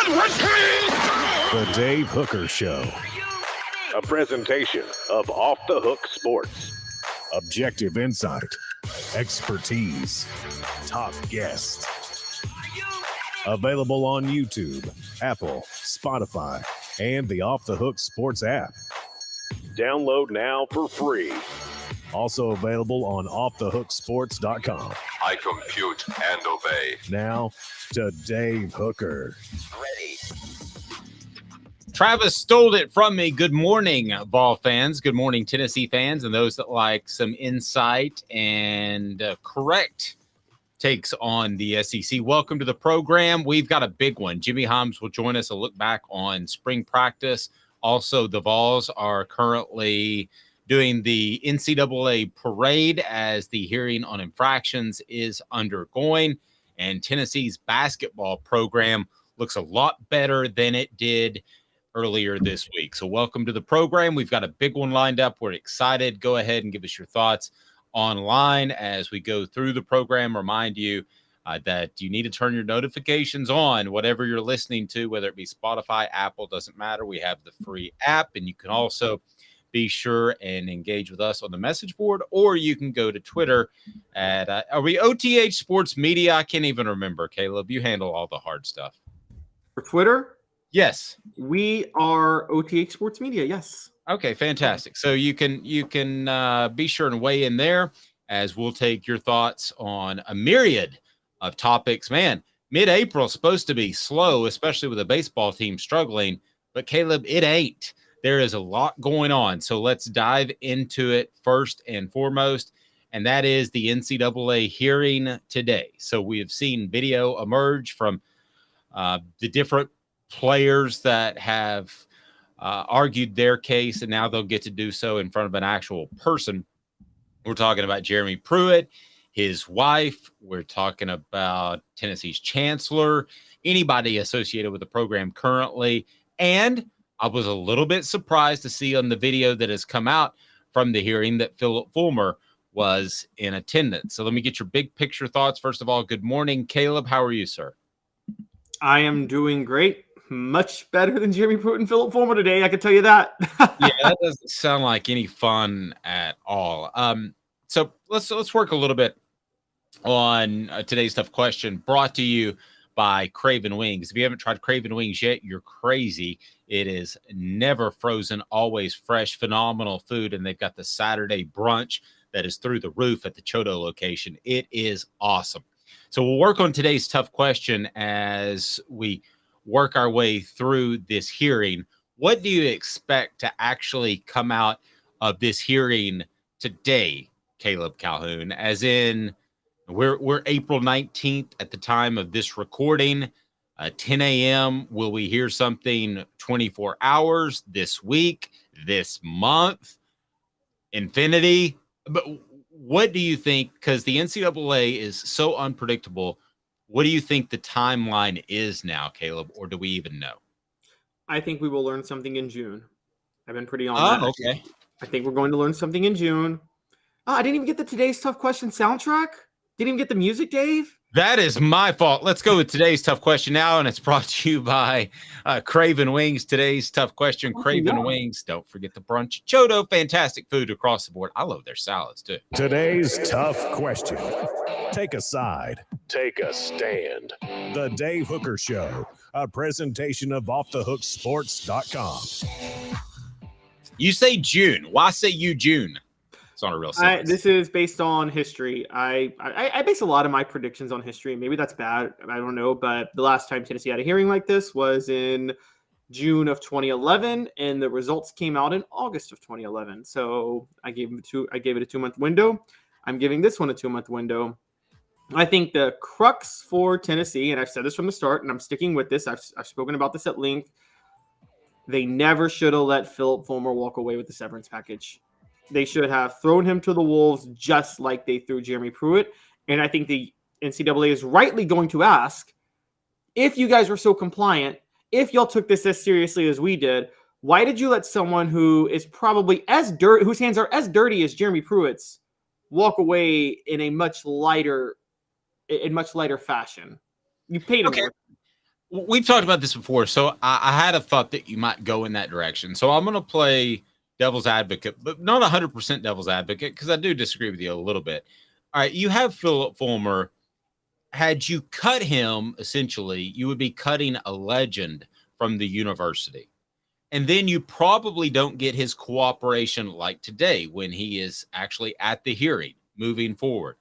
The Dave Hooker Show. A presentation of Off the Hook Sports. Objective insight, expertise, top guests. Available on YouTube, Apple, Spotify, and the Off the Hook Sports app. Download now for free. Also available on offthehooksports.com. I compute and obey. Now to Dave Hooker. Ready. Travis stole it from me. Good morning, Vol fans. Good morning, Tennessee fans, and those that like some insight and correct takes on the SEC. Welcome to the program. We've got a big one. Jimmy Hyams will join us, a look back on spring practice. Also, the Vols are currently doing the NCAA parade as the hearing on infractions is undergoing, and Tennessee's basketball program looks a lot better than it did earlier this week. So welcome to the program. We've got a big one lined up. We're excited. Go ahead and give us your thoughts online as we go through the program. Remind you that you need to turn your notifications on, whatever you're listening to, whether it be Spotify, Apple, doesn't matter. We have the free app, and you can also be sure and engage with us on the message board, or you can go to Twitter at, are we OTH Sports Media? I can't even remember. Caleb, you handle all the hard stuff. For Twitter? Yes. We are OTH Sports Media, yes. Okay, fantastic. So you can be sure and weigh in there as we'll take your thoughts on a myriad of topics. Man, mid-April is supposed to be slow, especially with the baseball team struggling, but Caleb, it ain't. There is a lot going on, so let's dive into it first and foremost, and that is the NCAA hearing today. So we have seen video emerge from the different players that have argued their case, and now they'll get to do so in front of an actual person. We're talking about Jeremy Pruitt, his wife. We're talking about Tennessee's chancellor, anybody associated with the program currently, and I was a little bit surprised to see on the video that has come out from the hearing that Philip Fulmer was in attendance. So let me get your big picture thoughts. First of all, good morning, Caleb. How are you, sir? I am doing great. Much better than Jeremy Pruitt and Philip Fulmer today, I can tell you that. Yeah, that doesn't sound like any fun at all. So let's work a little bit on today's tough question, brought to you by Craven Wings. If you haven't tried Craven Wings yet, you're crazy. It is never frozen, always fresh, phenomenal food, and they've got the Saturday brunch that is through the roof at the Chodo location. It is awesome. So we'll work on today's tough question as we work our way through this hearing. What do you expect to actually come out of this hearing today, Caleb Calhoun? As in, we're April 19th at the time of this recording. 10 a.m. Will we hear something 24 hours this week, this month, infinity? But what do you think? Because the NCAA is so unpredictable. What do you think the timeline is now, Caleb, or do we even know? I think we will learn something in June. I've been pretty on that. Okay. I think we're going to learn something in June. Oh, I didn't even get the Today's Tough Question soundtrack. Didn't even get the music, Dave. That is my fault. Let's go with today's tough question now, and it's brought to you by Craven Wings. Today's tough question, Craven Wings. Don't forget the brunch. Chodo, fantastic food across the board. I love their salads, too. Today's tough question. Take a side. Take a stand. The Dave Hooker Show, a presentation of offthehooksports.com. You say June. Why say you June? It's not a real sentence. This is based on history. I base a lot of my predictions on history. Maybe that's bad. I don't know. But the last time Tennessee had a hearing like this was in June of 2011, and the results came out in August of 2011. So I gave it a 2-month window. I'm giving this one a 2-month window. I think the crux for Tennessee, and I've said this from the start, and I'm sticking with this. I've spoken about this at length. They never should have let Philip Fulmer walk away with the severance package. They should have thrown him to the wolves just like they threw Jeremy Pruitt. And I think the NCAA is rightly going to ask, if you guys were so compliant, if y'all took this as seriously as we did, why did you let someone who is probably whose hands are as dirty as Jeremy Pruitt's, walk away in much lighter fashion? You paid him. Okay. We've talked about this before, so I had a thought that you might go in that direction. So I'm going to play devil's advocate, but not 100% devil's advocate, because I do disagree with you a little bit. All right, you have Philip Fulmer. Had you cut him, essentially, you would be cutting a legend from the university. And then you probably don't get his cooperation like today when he is actually at the hearing moving forward.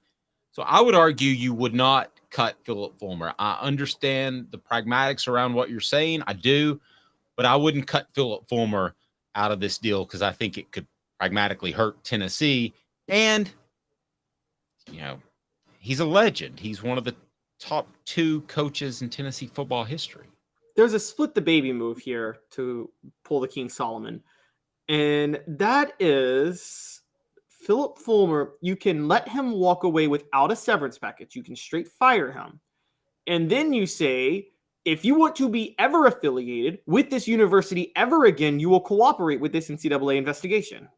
So I would argue you would not cut Philip Fulmer. I understand the pragmatics around what you're saying. I do, but I wouldn't cut Philip Fulmer out of this deal because I think it could pragmatically hurt Tennessee. And, he's a legend. He's one of the top 2 coaches in Tennessee football history. There's a split the baby move here to pull the King Solomon. And that is Philip Fulmer. You can let him walk away without a severance package. You can straight fire him. And then you say, if you want to be ever affiliated with this university ever again, you will cooperate with this NCAA investigation.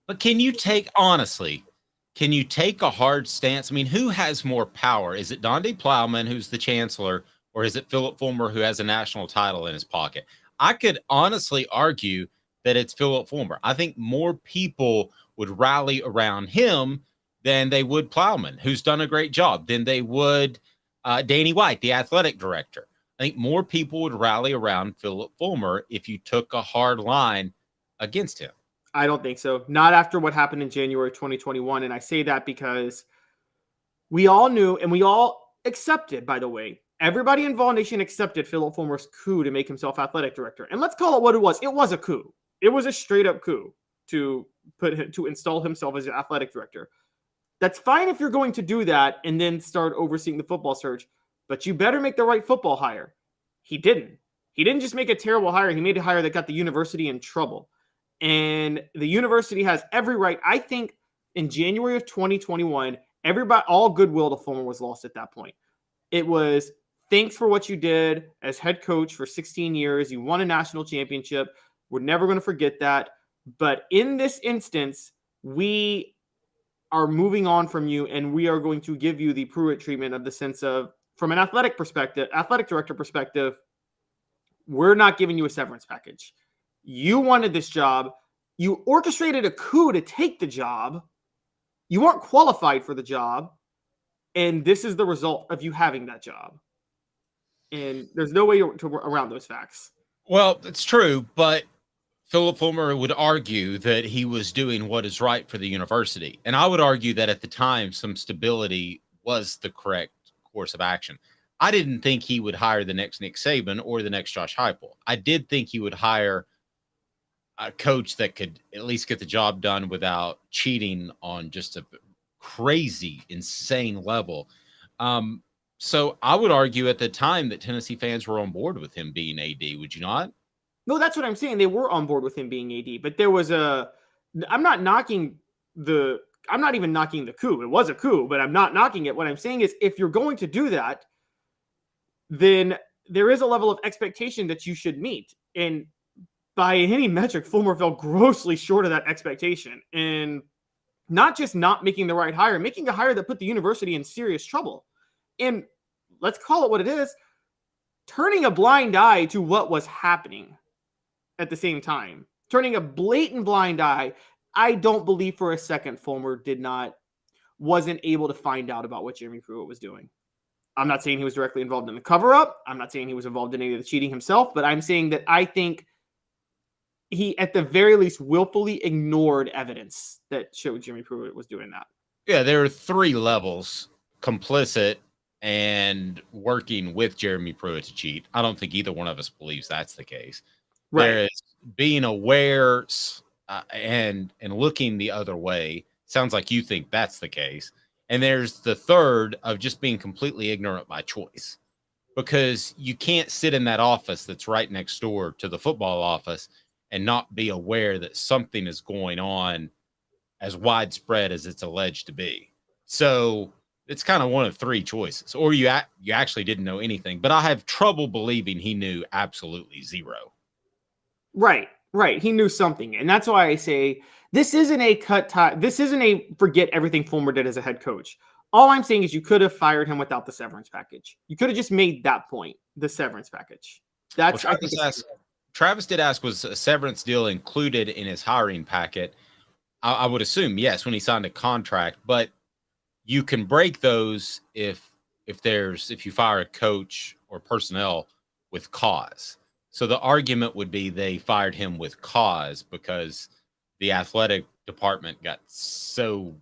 But can you take a hard stance? I mean, who has more power? Is it Donde Plowman, who's the chancellor, or is it Philip Fulmer, who has a national title in his pocket? I could honestly argue that it's Philip Fulmer. I think more people would rally around him than they would Plowman, who's done a great job, than they would Danny White, the athletic director. I think more people would rally around Philip Fulmer if you took a hard line against him. I don't think so. Not after what happened in January 2021. And I say that because we all knew, and we all accepted, by the way, everybody in Vol Nation accepted Philip Fulmer's coup to make himself athletic director. And let's call it what it was. It was a coup. It was a straight up coup to install himself as an athletic director. That's fine if you're going to do that and then start overseeing the football search, but you better make the right football hire. He didn't. He didn't just make a terrible hire. He made a hire that got the university in trouble. And the university has every right. I think in January of 2021, all goodwill to Fulmer was lost at that point. It was, thanks for what you did as head coach for 16 years. You won a national championship. We're never going to forget that. But in this instance, we are moving on from you, and we are going to give you the Pruitt treatment of the sense of, from an athletic director perspective, we're not giving you a severance package. You wanted this job. You orchestrated a coup to take the job. You weren't qualified for the job. And this is the result of you having that job. And there's no way around those facts. Well, it's true, but Philip Fulmer would argue that he was doing what is right for the university. And I would argue that at the time, some stability was the correct course of action. I didn't think he would hire the next Nick Saban or the next Josh Heupel. I did think he would hire a coach that could at least get the job done without cheating on just a crazy, insane level. So I would argue at the time that Tennessee fans were on board with him being AD. Would you not? No, that's what I'm saying. They were on board with him being AD, but there was I'm not even knocking the coup. It was a coup, but I'm not knocking it. What I'm saying is, if you're going to do that, then there is a level of expectation that you should meet. And by any metric, Fulmer fell grossly short of that expectation. And not just not making the right hire, making a hire that put the university in serious trouble. And let's call it what it is, turning a blind eye to what was happening at the same time. Turning a blatant blind eye. I don't believe for a second Fulmer wasn't able to find out about what Jeremy Pruitt was doing. I'm not saying he was directly involved in the cover-up. I'm not saying he was involved in any of the cheating himself, but I'm saying that I think he, at the very least, willfully ignored evidence that showed Jimmy Pruitt was doing that. Yeah, there are 3 levels: complicit and working with Jeremy Pruitt to cheat. I don't think either one of us believes that's the case. Right. There is being aware and looking the other way. Sounds like you think that's the case. And there's the third of just being completely ignorant by choice, because you can't sit in that office that's right next door to the football office and not be aware that something is going on as widespread as it's alleged to be. So it's kind of one of 3 choices, or you actually didn't know anything. But I have trouble believing he knew absolutely zero. Right. He knew something. And that's why I say this isn't a cut tie. This isn't a forget everything Fulmer did as a head coach. All I'm saying is you could have fired him without the severance package. You could have just made that point, the severance package. That's Travis did ask, was a severance deal included in his hiring packet? I would assume yes when he signed a contract, but you can break those if you fire a coach or personnel with cause. So the argument would be they fired him with cause because the athletic department got so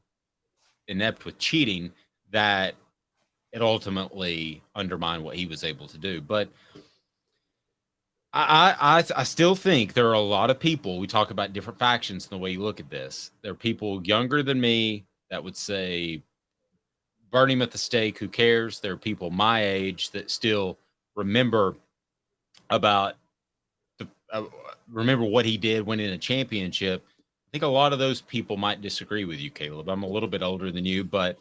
inept with cheating that it ultimately undermined what he was able to do. But I still think there are a lot of people, we talk about different factions in the way you look at this. There are people younger than me that would say, burn him at the stake, who cares? There are people my age that still remember remember what he did winning a championship. I think a lot of those people might disagree with you, Caleb. I'm a little bit older than you, but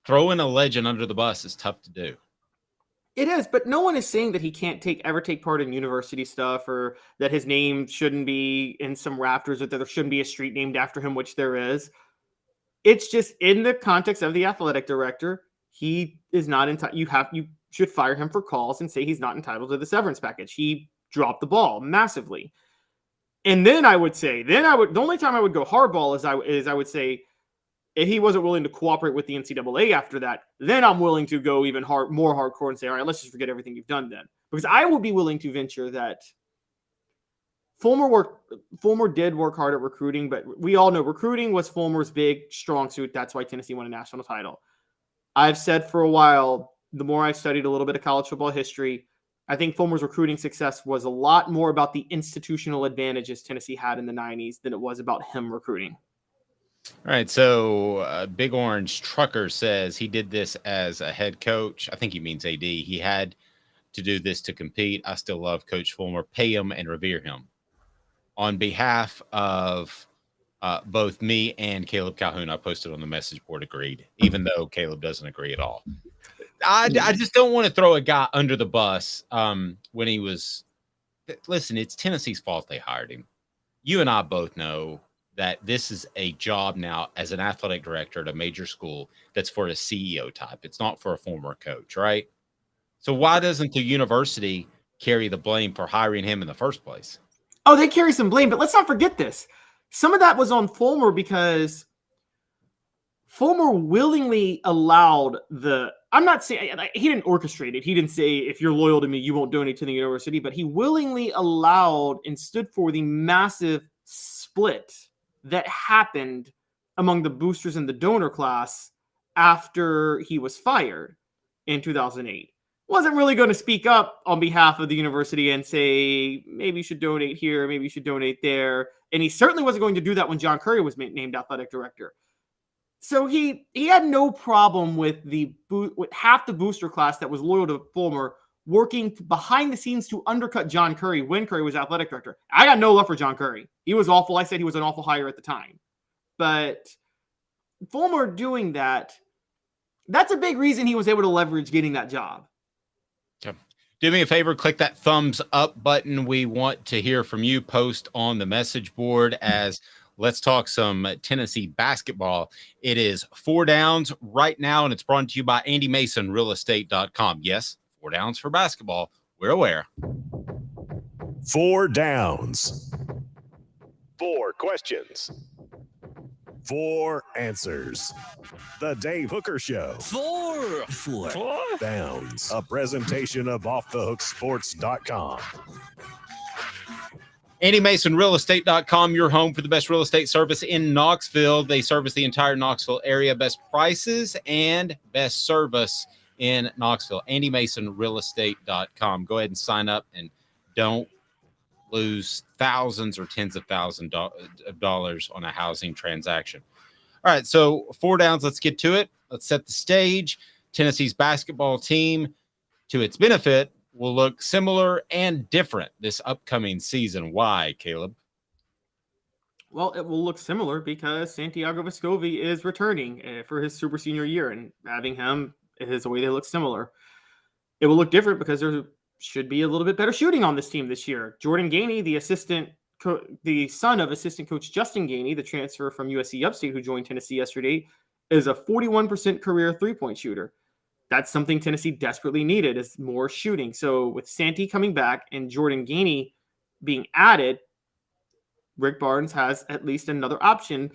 throwing a legend under the bus is tough to do. It is, but no one is saying that he can't ever take part in university stuff, or that his name shouldn't be in some rafters, or that there shouldn't be a street named after him, which there is. It's just in the context of the athletic director, he is not entitled. You should fire him for calls and say he's not entitled to the severance package. He dropped the ball massively. And then the only time I would go hardball is I would say, if he wasn't willing to cooperate with the NCAA after that, then I'm willing to go even more hardcore and say, all right, let's just forget everything you've done then. Because I would be willing to venture that Fulmer did work hard at recruiting, but we all know recruiting was Fulmer's big strong suit. That's why Tennessee won a national title. I've said for a while, the more I've studied a little bit of college football history, I think Fulmer's recruiting success was a lot more about the institutional advantages Tennessee had in the 90s than it was about him recruiting. All right, so Big Orange Trucker says he did this as a head coach. I think he means AD. He had to do this to compete. I still love Coach Fulmer. Pay him and revere him. On behalf of both me and Caleb Calhoun, I posted on the message board, agreed, even though Caleb doesn't agree at all. I just don't want to throw a guy under the bus when he was – listen, it's Tennessee's fault they hired him. You and I both know that this is a job now as an athletic director at a major school that's for a CEO type. It's not for a former coach, right? So why doesn't the university carry the blame for hiring him in the first place? Oh, they carry some blame, but let's not forget this. Some of that was on Fulmer because Fulmer willingly allowed I'm not saying he didn't orchestrate it. He didn't say, if you're loyal to me, you won't donate to the university, but he willingly allowed and stood for the massive split that happened among the boosters and the donor class after he was fired in 2008. Wasn't really going to speak up on behalf of the university and say, maybe you should donate here, maybe you should donate there. And he certainly wasn't going to do that when John Curry was named athletic director. So he had no problem with with half the booster class that was loyal to Fulmer working behind the scenes to undercut John Curry when Curry was athletic director. I got no love for John Curry. He was awful. I said he was an awful hire at the time. But Fulmer doing that, that's a big reason he was able to leverage getting that job. Okay. Do me a favor, click that thumbs up button. We want to hear from you. Post on the message board as let's talk some Tennessee basketball. It is 4 downs right now, and it's brought to you by AndyMasonRealEstate.com. Yes, 4 downs for basketball. We're aware. 4 downs. 4 questions. 4 answers. The Dave Hooker Show. 4 downs. A presentation of OffTheHookSports.com. AndyMasonRealEstate.com, your home for the best real estate service in Knoxville. They service the entire Knoxville area. Best prices and best service in Knoxville. AndyMasonRealEstate.com. Go ahead and sign up and don't lose thousands or tens of thousands of dollars on a housing transaction. All right, so 4 downs. Let's get to it. Let's set the stage. Tennessee's basketball team, to its benefit, will look similar and different this upcoming season. Why, Caleb? Well, it will look similar because Santiago Vescovi is returning for his super senior year, and having him is a way they look similar. It will look different because there should be a little bit better shooting on this team this year. Jordan Gainey, the son of assistant coach Justin Gainey, the transfer from USC Upstate who joined Tennessee yesterday, is a 41% career three-point shooter. That's something Tennessee desperately needed, is more shooting. So with Santi coming back and Jordan Gainey being added, Rick Barnes has at least another option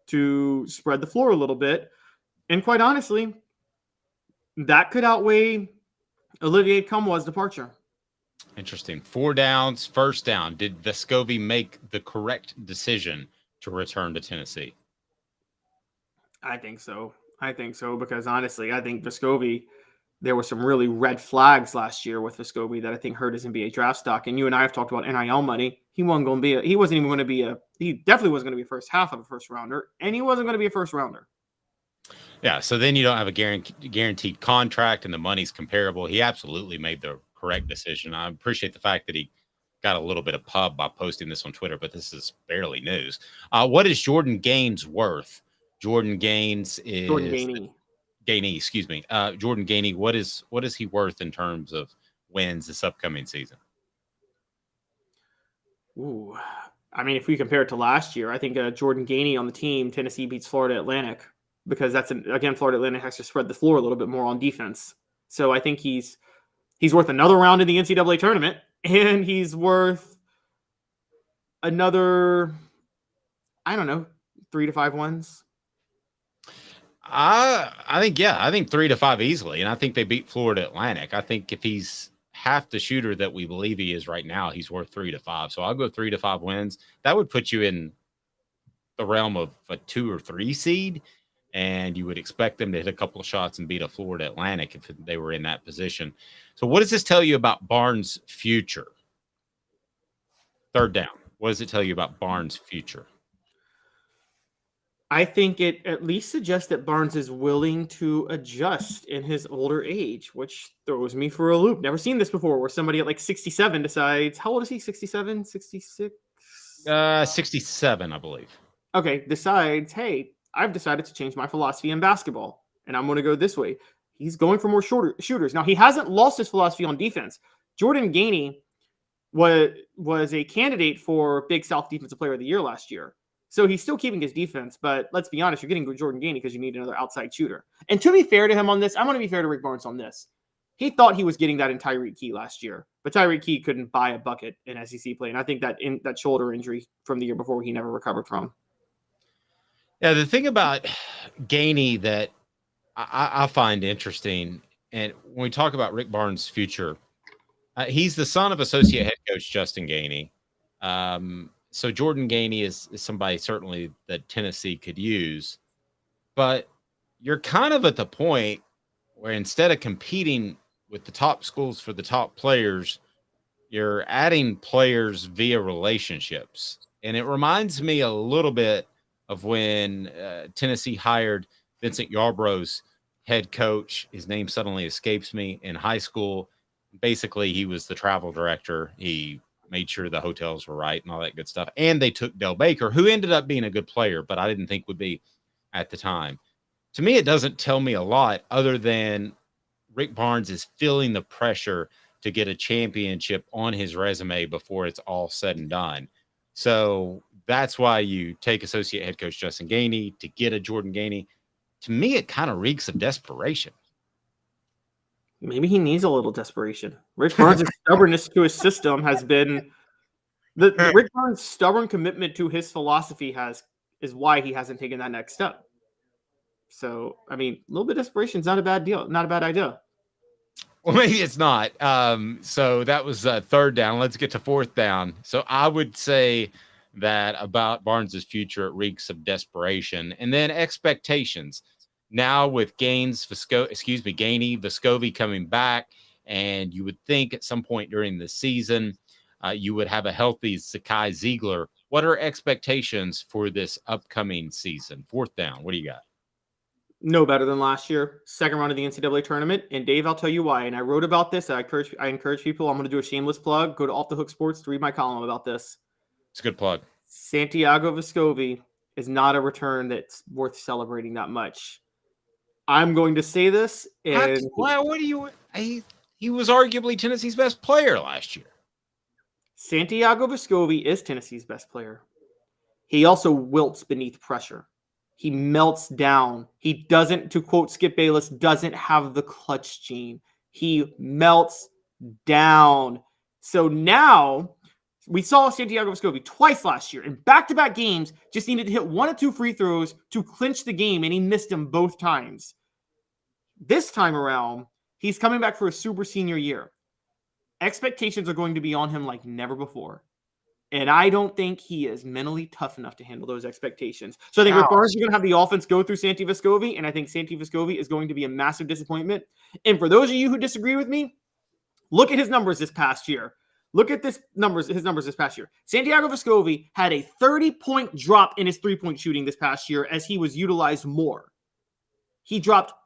to spread the floor a little bit. And quite honestly, that could outweigh Olivier Nkamhou's departure. Interesting. 4 downs, first down. Did Vescovi make the correct decision to return to Tennessee? I think so. Because honestly, I think Vescovi, there were some really red flags last year with Vescovi that I think hurt his NBA draft stock. And you and I have talked about NIL money. He definitely wasn't going to be a first half of a first rounder, and he wasn't going to be a first rounder. Yeah, so then you don't have a guaranteed contract and the money's comparable. He absolutely made the correct decision. I appreciate the fact that he got a little bit of pub by posting this on Twitter, but this is barely news. What is Jordan Gaines worth? Jordan Gaines is Jordan Gainey, excuse me. Jordan Gainey, what is he worth in terms of wins this upcoming season? Ooh, I mean, if we compare it to last year, I think Jordan Gainey on the team, Tennessee beats Florida Atlantic, because again, Florida Atlantic has to spread the floor a little bit more on defense. So I think he's worth another round in the NCAA tournament, and he's worth another, I don't know, 3 to 5 wins. I think 3 to 5 easily, and I think they beat Florida Atlantic. I think if he's half the shooter that we believe he is right now, he's worth 3 to 5. So I'll go 3 to 5 wins. That would put you in the realm of a 2 or 3 seed, and you would expect them to hit a couple of shots and beat a Florida Atlantic if they were in that position. So what does this tell you about Barnes' future? Third down. What does it tell you about Barnes' future? I think it at least suggests that Barnes is willing to adjust in his older age, which throws me for a loop. Never seen this before, where somebody at like 67 decides, how old is he? 67, 66? 67, I believe. Okay, decides, hey, I've decided to change my philosophy in basketball, and I'm going to go this way. He's going for more shorter shooters. Now, he hasn't lost his philosophy on defense. Jordan Gainey was a candidate for Big South Defensive Player of the Year last year. So he's still keeping his defense, but let's be honest, you're getting Jordan Gainey because you need another outside shooter. And to be fair to him on this, I want to be fair to Rick Barnes on this. He thought he was getting that in Tyreek Key last year, but Tyreek Key couldn't buy a bucket in SEC play. And I think that shoulder injury from the year before he never recovered from. Yeah, the thing about Gainey that I find interesting, and when we talk about Rick Barnes' future, he's the son of associate head coach Justin Gainey. So Jordan Gainey is somebody certainly that Tennessee could use, but you're kind of at the point where instead of competing with the top schools for the top players, you're adding players via relationships. And it reminds me a little bit of when Tennessee hired Vincent Yarbrough's head coach. His name suddenly escapes me, in high school. Basically, he was the travel director. He made sure the hotels were right and all that good stuff. And they took Del Baker, who ended up being a good player, but I didn't think would be at the time. To me, it doesn't tell me a lot other than Rick Barnes is feeling the pressure to get a championship on his resume before it's all said and done. So that's why you take associate head coach Justin Gainey to get a Jordan Gainey. To me, it kind of reeks of desperation. Maybe he needs a little desperation. Rick Barnes' stubbornness to his system has been Rick Barnes' stubborn commitment to his philosophy is why he hasn't taken that next step. So, I mean, a little bit of desperation is not a bad deal, not a bad idea. Well, maybe it's not. So that was third down. Let's get to fourth down. So I would say that about Barnes' future, it reeks of desperation. And then expectations. Now with Gainey, Vescovi coming back, and you would think at some point during the season, you would have a healthy Zakai Ziegler. What are expectations for this upcoming season? Fourth down. What do you got? No better than last year. Second round of the NCAA tournament. And Dave, I'll tell you why. And I wrote about this. I encourage people. I'm going to do a shameless plug. Go to Off the Hook Sports to read my column about this. It's a good plug. Santiago Vescovi is not a return that's worth celebrating that much. I'm going to say this. And he was arguably Tennessee's best player last year. Santiago Vescovi is Tennessee's best player. He also wilts beneath pressure. he melts down. He doesn't, to quote Skip Bayless, doesn't have the clutch gene. He melts down. So now we saw Santiago Vescovi twice last year in back-to-back games, just needed to hit 1 or 2 free throws to clinch the game, and he missed them both times. This time around, he's coming back for a super senior year. Expectations are going to be on him like never before. And I don't think he is mentally tough enough to handle those expectations. So I think Rick Barnes is going to have the offense go through Santi Vescovi, and I think Santi Vescovi is going to be a massive disappointment. And for those of you who disagree with me, look at his numbers this past year. Look at his numbers this past year. Santiago Vescovi had a 30-point drop in his three-point shooting this past year as he was utilized more. He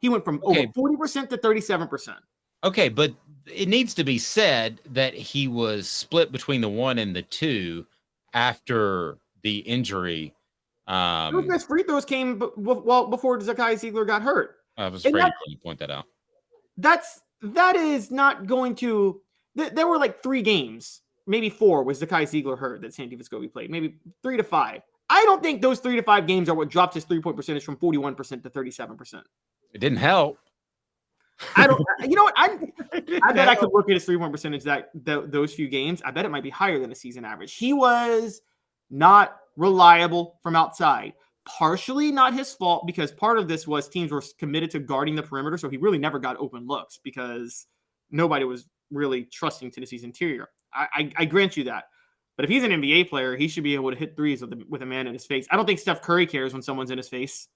went from over 40% to 37%. Okay, but it needs to be said that he was split between the 1 and the 2 after the injury. Those best free throws came before Zakai Ziegler got hurt. I was afraid you point that out. That is not going to. There were like 3 games, maybe 4, was Zakai Ziegler hurt that Santi Vescovi played, maybe 3 to 5. I don't think those 3 to 5 games are what dropped his 3-point percentage from 41% to 37%. It didn't help. I don't. You know what? I bet I could look at his 3-point percentage those few games. I bet it might be higher than a season average. He was not reliable from outside. Partially not his fault, because part of this was teams were committed to guarding the perimeter, so he really never got open looks because nobody was really trusting Tennessee's interior. I grant you that. But if he's an NBA player, he should be able to hit threes with a man in his face. I don't think Steph Curry cares when someone's in his face.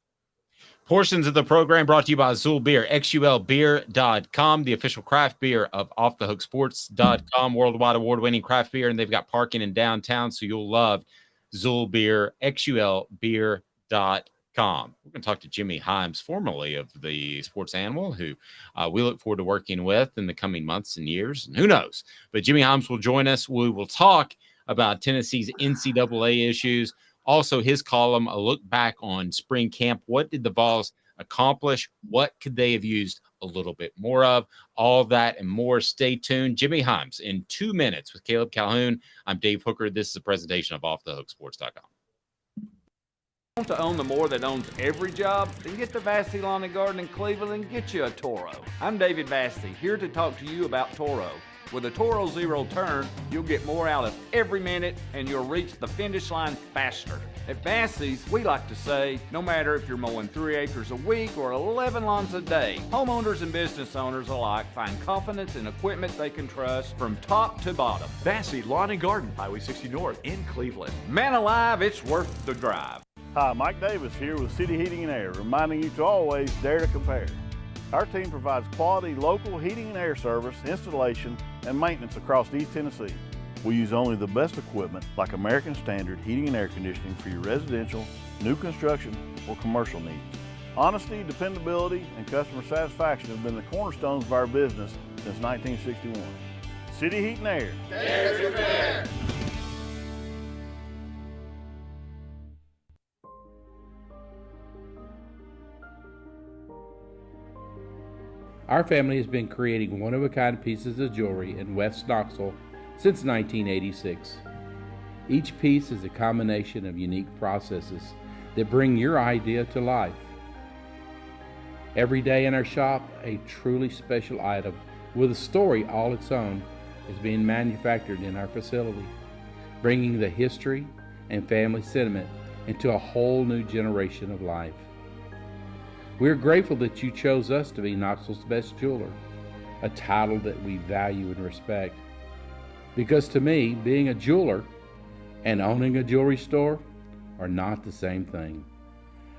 Portions of the program brought to you by Azul Beer, xulbeer.com, the official craft beer of offthehooksports.com, worldwide award-winning craft beer, and they've got parking in downtown, so you'll love Azul Beer, xulbeer.com. We're going to talk to Jimmy Hyams, formerly of the Sports Animal, who we look forward to working with in the coming months and years, and who knows. But Jimmy Hyams will join us. We will talk about Tennessee's NCAA issues. Also, his column, a look back on spring camp. What did the Vols accomplish? What could they have used a little bit more of? All that and more. Stay tuned. Jimmy Hyams in 2 minutes with Caleb Calhoun. I'm Dave Hooker. This is a presentation of offthehooksports.com. Want to own the more that owns every job? Then get to Vassy Lawn and Garden in Cleveland and get you a Toro. I'm David Vassy, here to talk to you about Toro. With a Toro Zero Turn, you'll get more out of every minute and you'll reach the finish line faster. At Vassy's, we like to say, no matter if you're mowing 3 acres a week or 11 lawns a day, homeowners and business owners alike find confidence in equipment they can trust from top to bottom. Vassy Lawn and Garden, Highway 60 North in Cleveland. Man alive, it's worth the drive. Hi, Mike Davis here with City Heating and Air, reminding you to always dare to compare. Our team provides quality local heating and air service, installation, and maintenance across East Tennessee. We use only the best equipment like American Standard heating and air conditioning for your residential, new construction, or commercial needs. Honesty, dependability, and customer satisfaction have been the cornerstones of our business since 1961. City Heat and Air. Dare to compare. Our family has been creating one-of-a-kind pieces of jewelry in West Knoxville since 1986. Each piece is a combination of unique processes that bring your idea to life. Every day in our shop, a truly special item with a story all its own is being manufactured in our facility, bringing the history and family sentiment into a whole new generation of life. We're grateful that you chose us to be Knoxville's best jeweler, a title that we value and respect. Because to me, being a jeweler and owning a jewelry store are not the same thing.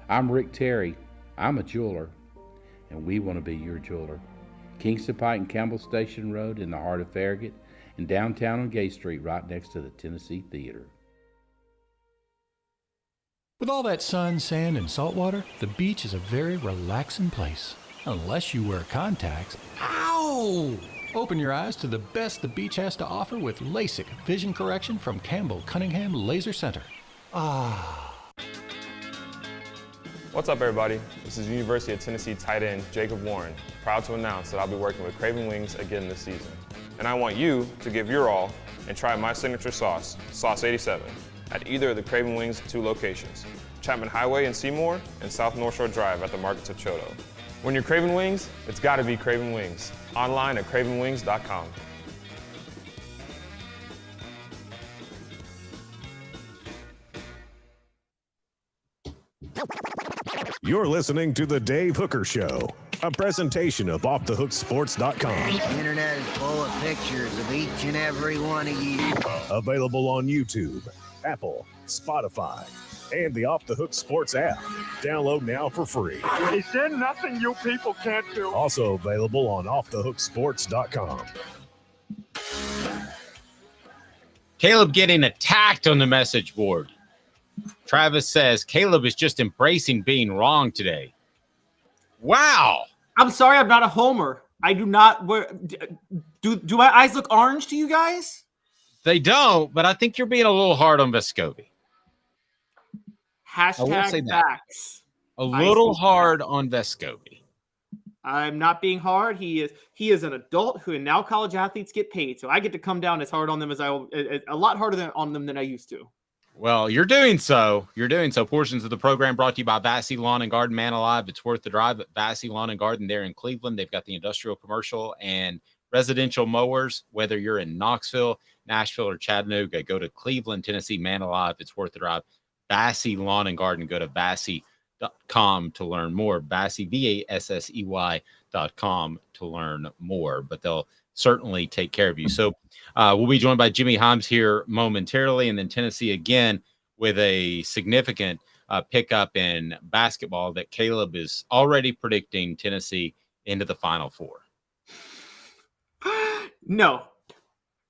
I'm Rick Terry. I'm a jeweler, and we want to be your jeweler. Kingston Pike and Campbell Station Road in the heart of Farragut, and downtown on Gay Street right next to the Tennessee Theater. With all that sun, sand, and salt water, the beach is a very relaxing place. Unless you wear contacts. Ow! Open your eyes to the best the beach has to offer with LASIK vision correction from Campbell Cunningham Laser Center. Ah. What's up, everybody? This is University of Tennessee tight end Jacob Warren, proud to announce that I'll be working with Craven Wings again this season. And I want you to give your all and try my signature sauce, Sauce 87, at either of the Craven Wings 2 locations. Chapman Highway in Seymour, and South North Shore Drive at the Markets of Choto. When you're craving wings, it's gotta be Craven Wings. Online at cravenwings.com. You're listening to The Dave Hooker Show, a presentation of OffTheHookSports.com. The internet is full of pictures of each and every one of you. Available on YouTube, Apple, Spotify, and the Off the Hook Sports app. Download now for free. Is there nothing you people can't do? Also available on OffTheHookSports.com. Caleb getting attacked on the message board. Travis says Caleb is just embracing being wrong today. Wow. I'm sorry, I'm not a homer. I do not. Do my eyes look orange to you guys? They don't, but I think you're being a little hard on Vescovi. Hashtag facts. A little hard on Vescovi. I'm not being hard. He is an adult who now college athletes get paid, so I get to come down as hard on them as a lot harder on them than I used to. Well, you're doing so. Portions of the program brought to you by Vassy Lawn and Garden. Man alive, it's worth the drive at Vassy Lawn and Garden there in Cleveland. They've got the industrial, commercial, and residential mowers. Whether you're in Knoxville, Nashville, or Chattanooga, go to Cleveland, Tennessee. Man alive, it's worth the drive. Vassy Lawn and Garden. Go to vassy.com to learn more. Vassy, VASSEY.com to learn more. But they'll certainly take care of you. So we'll be joined by Jimmy Hyams here momentarily, and then Tennessee again with a significant pickup in basketball that Caleb is already predicting Tennessee into the Final Four. No,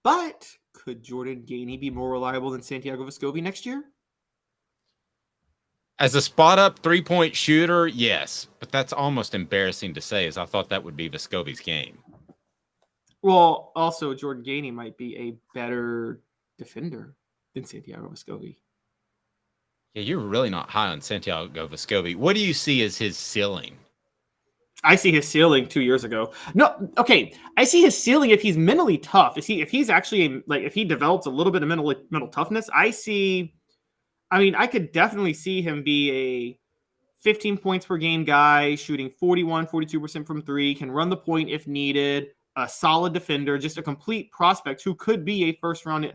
but could Jordan Gainey be more reliable than Santiago Vescovi next year? As a spot-up three-point shooter, yes, but that's almost embarrassing to say, as I thought that would be Vescovi's game. Well, also, Jordan Gainey might be a better defender than Santiago Vescovi. Yeah, you're really not high on Santiago Vescovi. What do you see as his ceiling? I see his ceiling 2 years ago. No, okay. I see his ceiling if he's mentally tough. If he's actually if he develops a little bit of mental toughness, I could definitely see him be a 15 points per game guy, shooting 42% from three, can run the point if needed, a solid defender, just a complete prospect who could be a first round.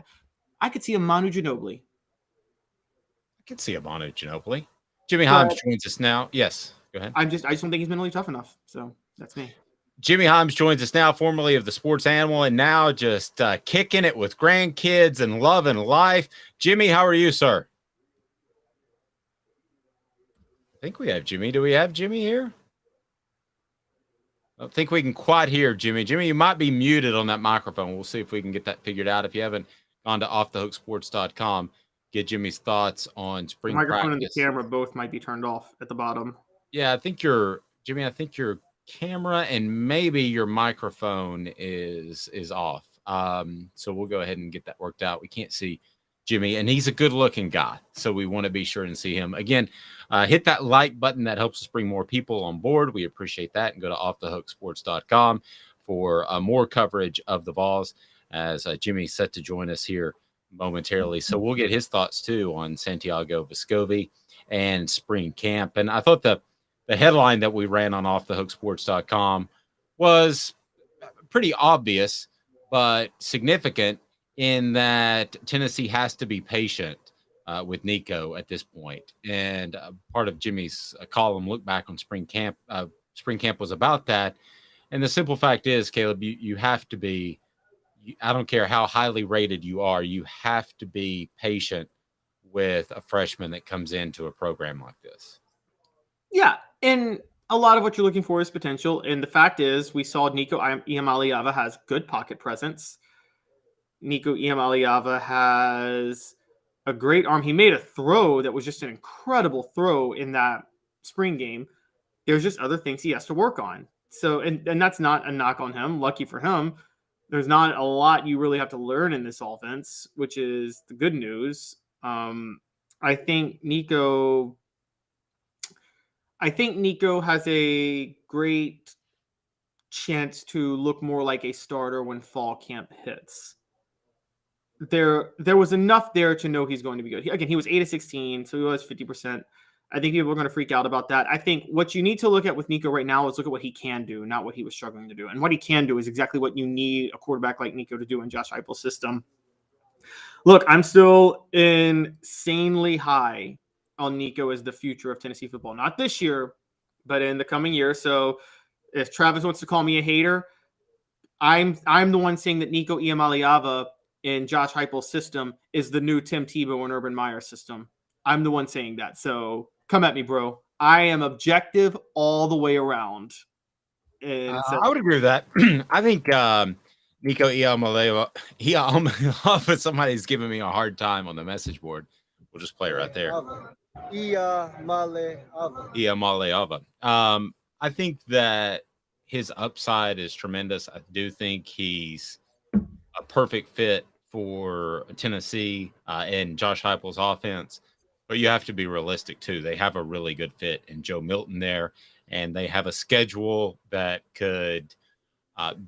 I could see a Manu Ginobili. I could see a Manu Ginobili. Jimmy Hyams joins us now. Yes, go ahead. I just don't think he's mentally tough enough. So that's me. Jimmy Hyams joins us now, formerly of the Sports Animal, and now just kicking it with grandkids and loving life. Jimmy, how are you, sir? I think we have Jimmy. Do we have Jimmy here? I don't think we can quite hear Jimmy. Jimmy, you might be muted on that microphone. We'll see if we can get that figured out. If you haven't gone to offthehooksports.com, get Jimmy's thoughts on spring practice. The microphone and the camera both might be turned off at the bottom. Yeah, I think your camera and maybe your microphone is off. So we'll go ahead and get that worked out. We can't see Jimmy, and he's a good-looking guy, so we want to be sure and see him. Again, hit that like button. That helps us bring more people on board. We appreciate that. And go to offthehooksports.com for more coverage of the Vols as Jimmy's set to join us here momentarily. So we'll get his thoughts, too, on Santiago Vescovi and spring camp. And I thought the headline that we ran on offthehooksports.com was pretty obvious but significant in that Tennessee has to be patient with Nico at this point. And part of Jimmy's column, Look Back on Spring Camp, was about that. And the simple fact is, Caleb, you have to be, I don't care how highly rated you are, you have to be patient with a freshman that comes into a program like this. Yeah, and a lot of what you're looking for is potential. And the fact is, we saw Nico Iamaleava has good pocket presence. Nico Iamaleava has a great arm. He made a throw that was just an incredible throw in that spring game. There's just other things he has to work on. So, and that's not a knock on him. Lucky for him, there's not a lot you really have to learn in this offense, which is the good news. I think Nico has a great chance to look more like a starter when fall camp hits. there was enough there to know he's going to be good. Again, he was 8 of 16, so he was 50%. I think people are going to freak out about that. I think what you need to look at with Nico right now is look at what he can do, not what he was struggling to do. And what he can do is exactly what you need a quarterback like Nico to do in Josh Heupel's system. Look, I'm still insanely high on Nico as the future of Tennessee football. Not this year, but in the coming year. So if Travis wants to call me a hater, I'm the one saying that Nico Iamaleava in Josh Heupel's system is the new Tim Tebow and Urban Meyer system. I'm the one saying that. So come at me, bro. I am objective all the way around. And so, I would agree with that. I think Nico Iamaleava, somebody's giving me a hard time on the message board. We'll just play it right there. Iamaleava. I think that his upside is tremendous. I do think he's a perfect fit for Tennessee and Josh Heupel's offense. But you have to be realistic, too. They have a really good fit in Joe Milton there, and they have a schedule that could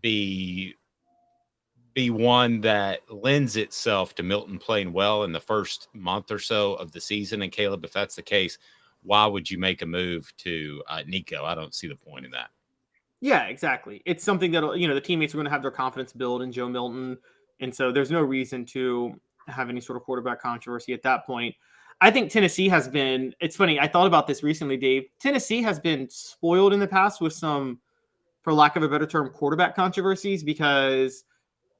be one that lends itself to Milton playing well in the first month or so of the season. And, Caleb, if that's the case, why would you make a move to Nico? I don't see the point in that. Yeah, exactly. It's something that, the teammates are going to have their confidence build in Joe Milton. And so there's no reason to have any sort of quarterback controversy at that point. I think Tennessee has been, it's funny, I thought about this recently, Dave. Tennessee has been spoiled in the past with some, for lack of a better term, quarterback controversies, because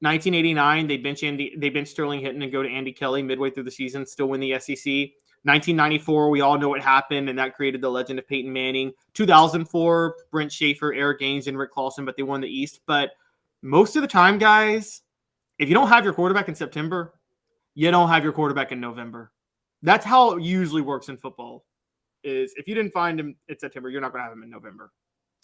1989, they bench Sterling Hinton and go to Andy Kelly midway through the season, still win the SEC. 1994, we all know what happened, and that created the legend of Peyton Manning. 2004, Brent Schaefer, Eric Gaines, and Rick Clausen, but they won the East. But most of the time, guys, if you don't have your quarterback in September, you don't have your quarterback in November. That's how it usually works in football, is if you didn't find him in September, you're not going to have him in November.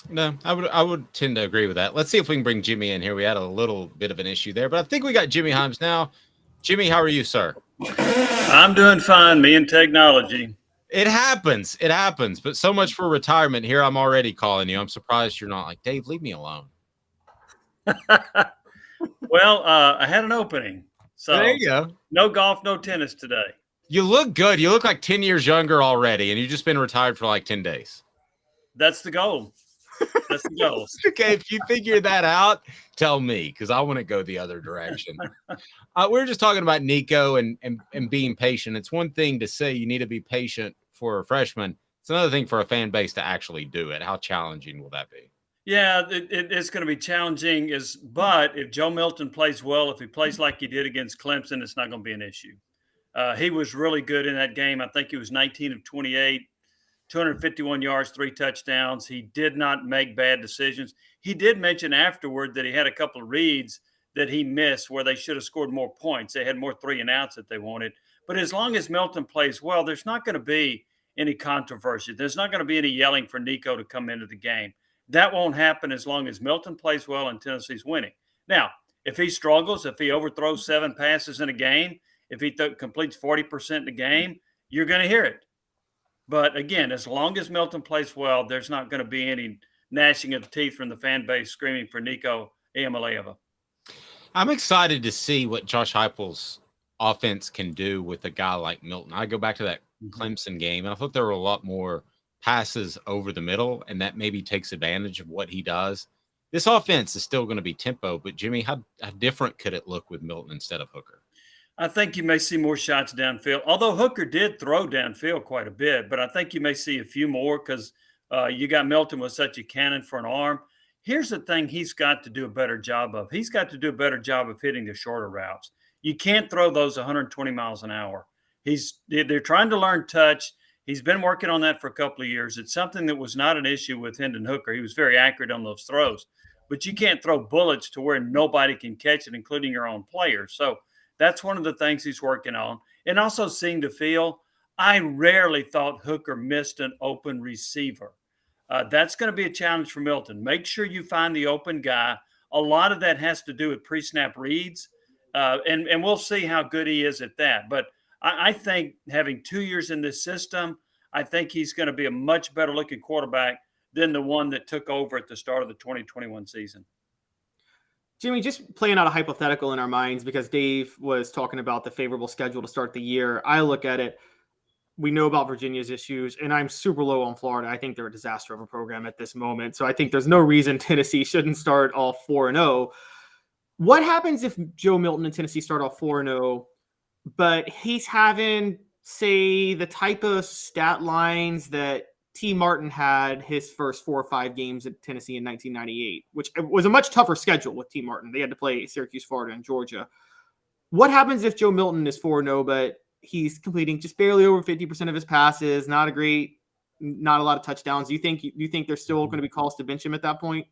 No, I would tend to agree with that. Let's see if we can bring Jimmy in here. We had a little bit of an issue there, but I think we got Jimmy Hyams now. Jimmy, how are you, sir? I'm doing fine, me and technology. It happens. But so much for retirement. Here I'm already calling you. I'm surprised you're not like, Dave, leave me alone. Well, I had an opening. So there you go. No golf, no tennis today. You look good. You look like 10 years younger already, and you've just been retired for like 10 days. That's the goal. That's the goal. Okay, if you figure that out, tell me, because I want to go the other direction. We're just talking about Nico and being patient. It's one thing to say you need to be patient for a freshman. It's another thing for a fan base to actually do it. How challenging will that be? Yeah, it's going to be challenging. But if Joe Milton plays well, if he plays like he did against Clemson, it's not going to be an issue. He was really good in that game. I think he was 19 of 28, 251 yards, 3 touchdowns. He did not make bad decisions. He did mention afterward that he had a couple of reads that he missed where they should have scored more points. They had more 3-and-outs that they wanted. But as long as Milton plays well, there's not going to be any controversy. There's not going to be any yelling for Nico to come into the game. That won't happen as long as Milton plays well and Tennessee's winning. Now, if he struggles, if he overthrows 7 passes in a game, if he completes 40% in the game, you're going to hear it. But again, as long as Milton plays well, there's not going to be any gnashing of teeth from the fan base screaming for Nico Iamaleava. I'm excited to see what Josh Heupel's offense can do with a guy like Milton. I go back to that Clemson game, and I thought there were a lot more passes over the middle, and that maybe takes advantage of what he does. This offense is still going to be tempo, but Jimmy, how different could it look with Milton instead of Hooker? I think you may see more shots downfield, although Hooker did throw downfield quite a bit, but I think you may see a few more because you got Milton with such a cannon for an arm. Here's the thing he's got to do a better job of. He's got to do a better job of hitting the shorter routes. You can't throw those 120 miles an hour. They're trying to learn touch. He's been working on that for a couple of years. It's something that was not an issue with Hendon Hooker. He was very accurate on those throws, but you can't throw bullets to where nobody can catch it, including your own players. So that's one of the things he's working on. And also seeing the field. I rarely thought Hooker missed an open receiver. That's going to be a challenge for Milton. Make sure you find the open guy. A lot of that has to do with pre-snap reads, and we'll see how good he is at that. But I think having 2 years in this system, I think he's going to be a much better looking quarterback than the one that took over at the start of the 2021 season. Jimmy, just playing out a hypothetical in our minds, because Dave was talking about the favorable schedule to start the year. I look at it. We know about Virginia's issues, and I'm super low on Florida. I think they're a disaster of a program at this moment. So I think there's no reason Tennessee shouldn't start off 4-0. What happens if Joe Milton and Tennessee start off 4-0, but he's having, say, the type of stat lines that T. Martin had his first 4 or 5 games at Tennessee in 1998, which was a much tougher schedule with T. Martin. They had to play Syracuse, Florida, and Georgia. What happens if Joe Milton is 4-0, but he's completing just barely over 50% of his passes, not a lot of touchdowns? Do you think there's still going to be calls to bench him at that point?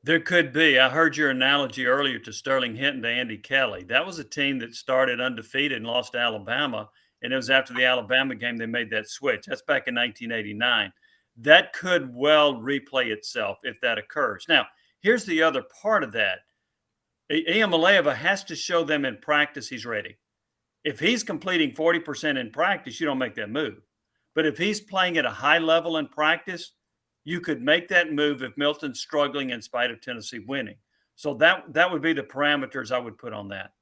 There could be. I heard your analogy earlier to Sterling Hinton to Andy Kelly. That was a team that started undefeated and lost to Alabama. And it was after the Alabama game they made that switch. That's back in 1989. That could well replay itself if that occurs. Now, here's the other part of that. Iamaleava has to show them in practice he's ready. If he's completing 40% in practice, you don't make that move. But if he's playing at a high level in practice, you could make that move if Milton's struggling in spite of Tennessee winning. So that would be the parameters I would put on that.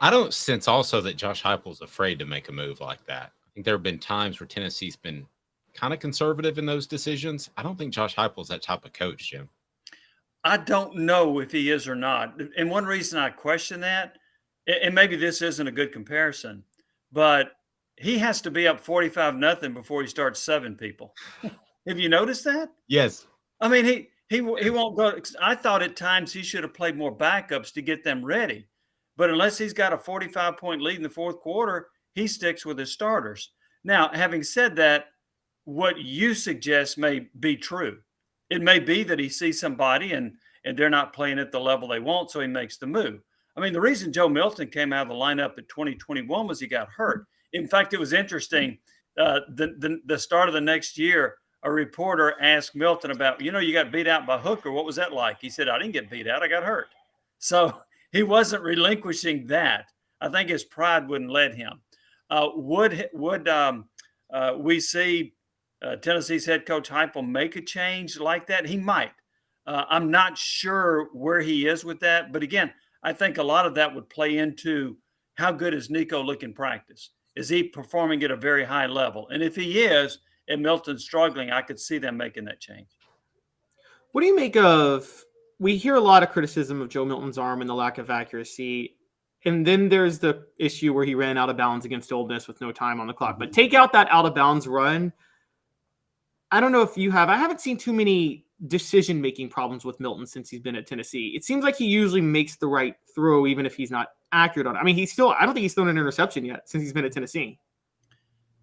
I don't sense also that Josh Heupel's afraid to make a move like that. I think there have been times where Tennessee's been kind of conservative in those decisions. I don't think Josh Heupel's that type of coach, Jim. I don't know if he is or not. And one reason I question that, and maybe this isn't a good comparison, but he has to be up 45-0 before he starts 7 people. Have you noticed that? Yes. I mean, he won't go. I thought at times he should have played more backups to get them ready. But unless he's got a 45-point lead in the fourth quarter, he sticks with his starters. Now, having said that, what you suggest may be true. It may be that he sees somebody and they're not playing at the level they want, so he makes the move. I mean, the reason Joe Milton came out of the lineup in 2021 was he got hurt. In fact, it was interesting. The start of the next year, a reporter asked Milton about, you got beat out by Hooker. What was that like? He said, I didn't get beat out. I got hurt. So he wasn't relinquishing that. I think his pride wouldn't let him. Would we see Tennessee's head coach Heupel make a change like that? He might. I'm not sure where he is with that. But again, I think a lot of that would play into how good is Nico look in practice? Is he performing at a very high level? And if he is, and Milton's struggling, I could see them making that change. What do you make of, we hear a lot of criticism of Joe Milton's arm and the lack of accuracy. And then there's the issue where he ran out of bounds against Ole Miss with no time on the clock. But take out that out of bounds run. I don't know if you have. I haven't seen too many decision-making problems with Milton since he's been at Tennessee. It seems like he usually makes the right throw, even if he's not accurate on it. I mean, I don't think he's thrown an interception yet since he's been at Tennessee.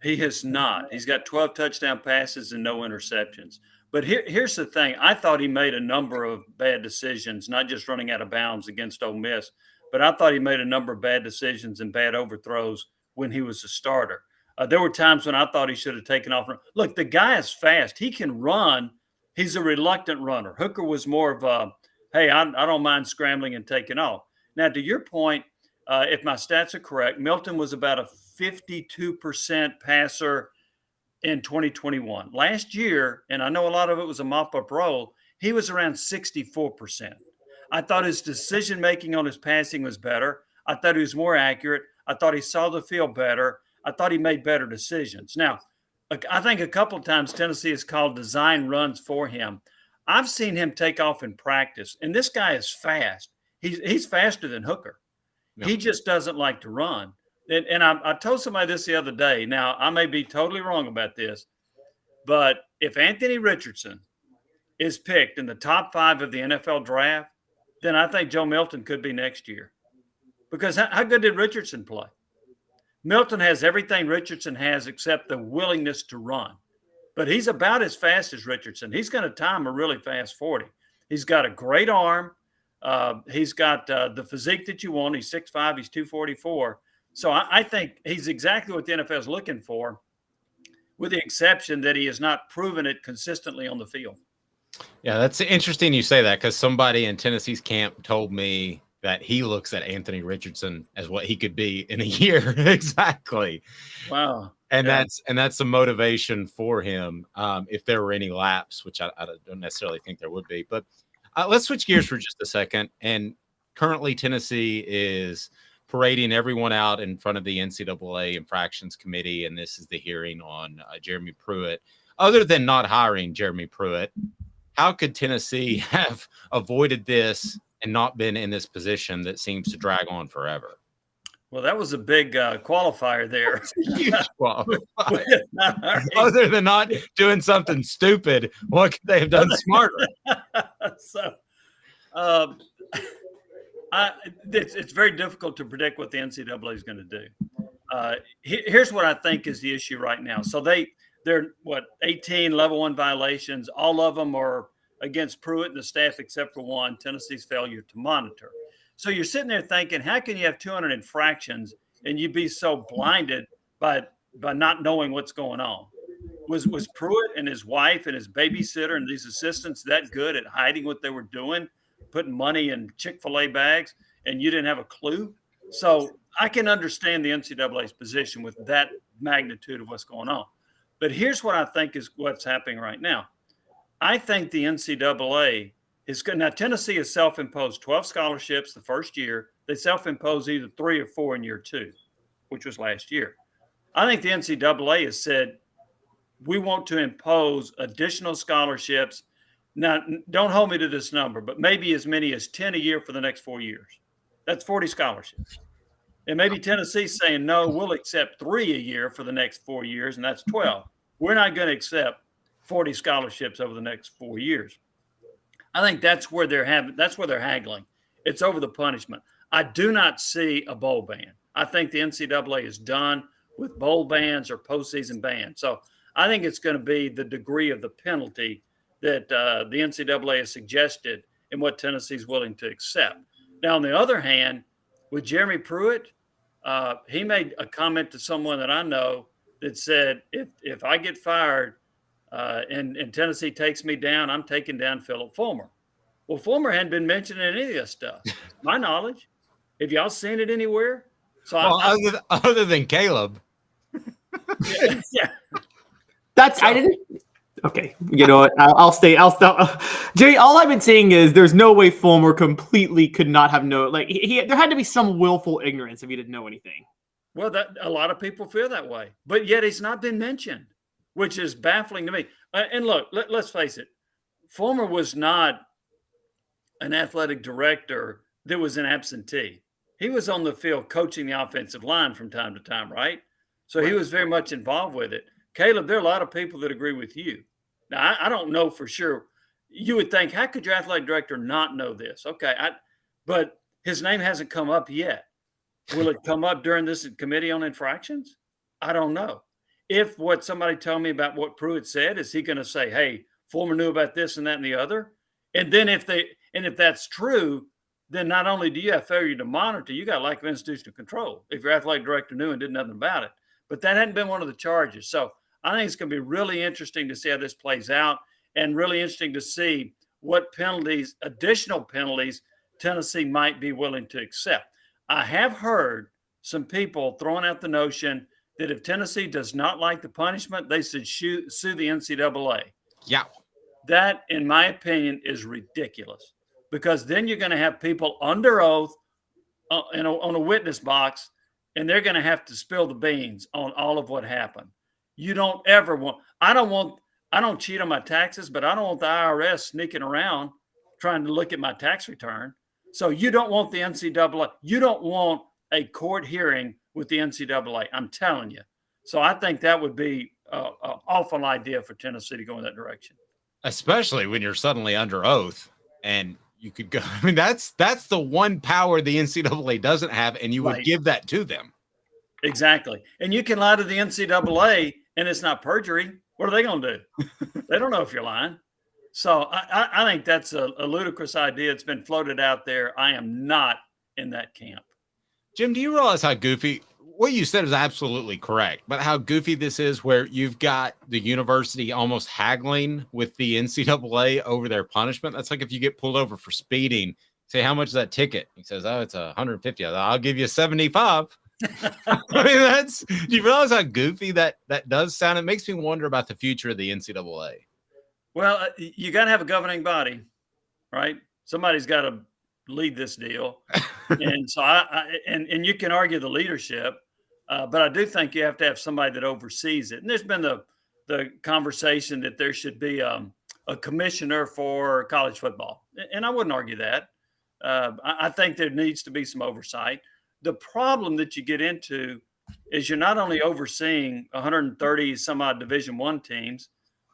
He has not. He's got 12 touchdown passes and no interceptions. But here's the thing. I thought he made a number of bad decisions, not just running out of bounds against Ole Miss, but I thought he made a number of bad decisions and bad overthrows when he was a starter. There were times when I thought he should have taken off. Look, the guy is fast. He can run. He's a reluctant runner. Hooker was more of a, hey, I don't mind scrambling and taking off. Now, to your point, if my stats are correct, Milton was about a 52% passer in 2021. Last year, and I know a lot of it was a mop-up role, he was around 64%. I thought his decision-making on his passing was better. I thought he was more accurate. I thought he saw the field better. I thought he made better decisions. Now, I think a couple of times Tennessee has called design runs for him. I've seen him take off in practice, and this guy is fast. He's faster than Hooker. No. He just doesn't like to run. And I told somebody this the other day. Now, I may be totally wrong about this, but if Anthony Richardson is picked in the top 5 of the NFL draft, then I think Joe Milton could be next year. Because how good did Richardson play? Milton has everything Richardson has except the willingness to run. But he's about as fast as Richardson. He's going to time a really fast 40. He's got a great arm. He's got the physique that you want. He's 6'5", he's 244. So I think he's exactly what the NFL is looking for, with the exception that he has not proven it consistently on the field. Yeah, that's interesting you say that, because somebody in Tennessee's camp told me that he looks at Anthony Richardson as what he could be in a year. Exactly. Wow. And that's the motivation for him, if there were any lapse, which I don't necessarily think there would be. But Let's switch gears for just a second. And currently, Tennessee is parading everyone out in front of the NCAA Infractions Committee, and this is the hearing on Jeremy Pruitt. Other than not hiring Jeremy Pruitt, how could Tennessee have avoided this and not been in this position that seems to drag on forever? Well, that was a big qualifier there. Huge qualifier. Other than not doing something stupid, what could they have done smarter? So, it's very difficult to predict what the NCAA is going to do. Here's what I think is the issue right now. So they're 18 level 1 violations. All of them are against Pruitt and the staff except for one, Tennessee's failure to monitor. So you're sitting there thinking, how can you have 200 infractions and you be so blinded by not knowing what's going on? Was Pruitt and his wife and his babysitter and these assistants that good at hiding what they were doing, putting money in Chick-fil-A bags, and you didn't have a clue? So I can understand the NCAA's position with that magnitude of what's going on. But here's what I think is what's happening right now. I think the NCAA is good. Now, Tennessee has self-imposed 12 scholarships the first year. They self-imposed either 3 or 4 in year 2, which was last year. I think the NCAA has said, we want to impose additional scholarships. Now, don't hold me to this number, but maybe as many as 10 a year for the next 4 years. That's 40 scholarships. And maybe Tennessee's saying, no, we'll accept 3 a year for the next 4 years, and that's 12. We're not going to accept 40 scholarships over the next 4 years. I think that's where they're haggling. It's over the punishment. I do not see a bowl ban. I think the NCAA is done with bowl bans or postseason bans. So I think it's going to be the degree of the penalty that the NCAA has suggested and what Tennessee's willing to accept. Now, on the other hand, with Jeremy Pruitt, he made a comment to someone that I know that said, if I get fired and Tennessee takes me down, I'm taking down Philip Fulmer. Well, Fulmer hadn't been mentioned in any of this stuff, my knowledge. Have y'all seen it anywhere? So other than Caleb. Yeah. I didn't. Okay, you know what? I'll stop. Jay, all I've been saying is there's no way Fulmer completely could not have known. Like there had to be some willful ignorance if he didn't know anything. Well, a lot of people feel that way, but yet he's not been mentioned, which is baffling to me. And look, let's face it, Fulmer was not an athletic director that was an absentee. He was on the field coaching the offensive line from time to time, right? So he was very much involved with it. Caleb, there are a lot of people that agree with you. Now, I don't know for sure. You would think, how could your athletic director not know this? Okay, but his name hasn't come up yet. Will it come up during this committee on infractions? I don't know. If what somebody told me about what Pruitt said, is he going to say, hey, Fulmer knew about this and that and the other? And then if that's true, then not only do you have failure to monitor, you got lack of institutional control if your athletic director knew and did nothing about it. But that hadn't been one of the charges. So I think it's going to be really interesting to see how this plays out and really interesting to see what penalties, additional penalties, Tennessee might be willing to accept. I have heard some people throwing out the notion that if Tennessee does not like the punishment, they should sue the NCAA. Yeah. That, in my opinion, is ridiculous because then you're going to have people under oath on a witness box, and they're going to have to spill the beans on all of what happened. You don't ever want – I don't cheat on my taxes, but I don't want the IRS sneaking around trying to look at my tax return. So you don't want the NCAA – you don't want a court hearing with the NCAA. I'm telling you. So I think that would be an awful idea for Tennessee to go in that direction. Especially when you're suddenly under oath and you could go. I mean, that's the one power the NCAA doesn't have, and you would give that to them. Exactly. And you can lie to the NCAA and it's not perjury. What are they going to do? They don't know if you're lying. So I think that's a ludicrous idea. It's been floated out there. I am not in that camp. Jim, do you realize how goofy what you said is absolutely correct, but how goofy this is where you've got the university almost haggling with the NCAA over their punishment? That's like if you get pulled over for speeding, say, how much is that ticket? He says, oh, it's $150. I'll give you 75. I mean, do you realize how goofy that does sound? It makes me wonder about the future of the NCAA. Well, you got to have a governing body, right? Somebody's got to lead this deal. And so and you can argue the leadership, but I do think you have to have somebody that oversees it. And there's been the conversation that there should be a commissioner for college football. And I wouldn't argue that. I think there needs to be some oversight. The problem that you get into is you're not only overseeing 130 some odd Division I teams,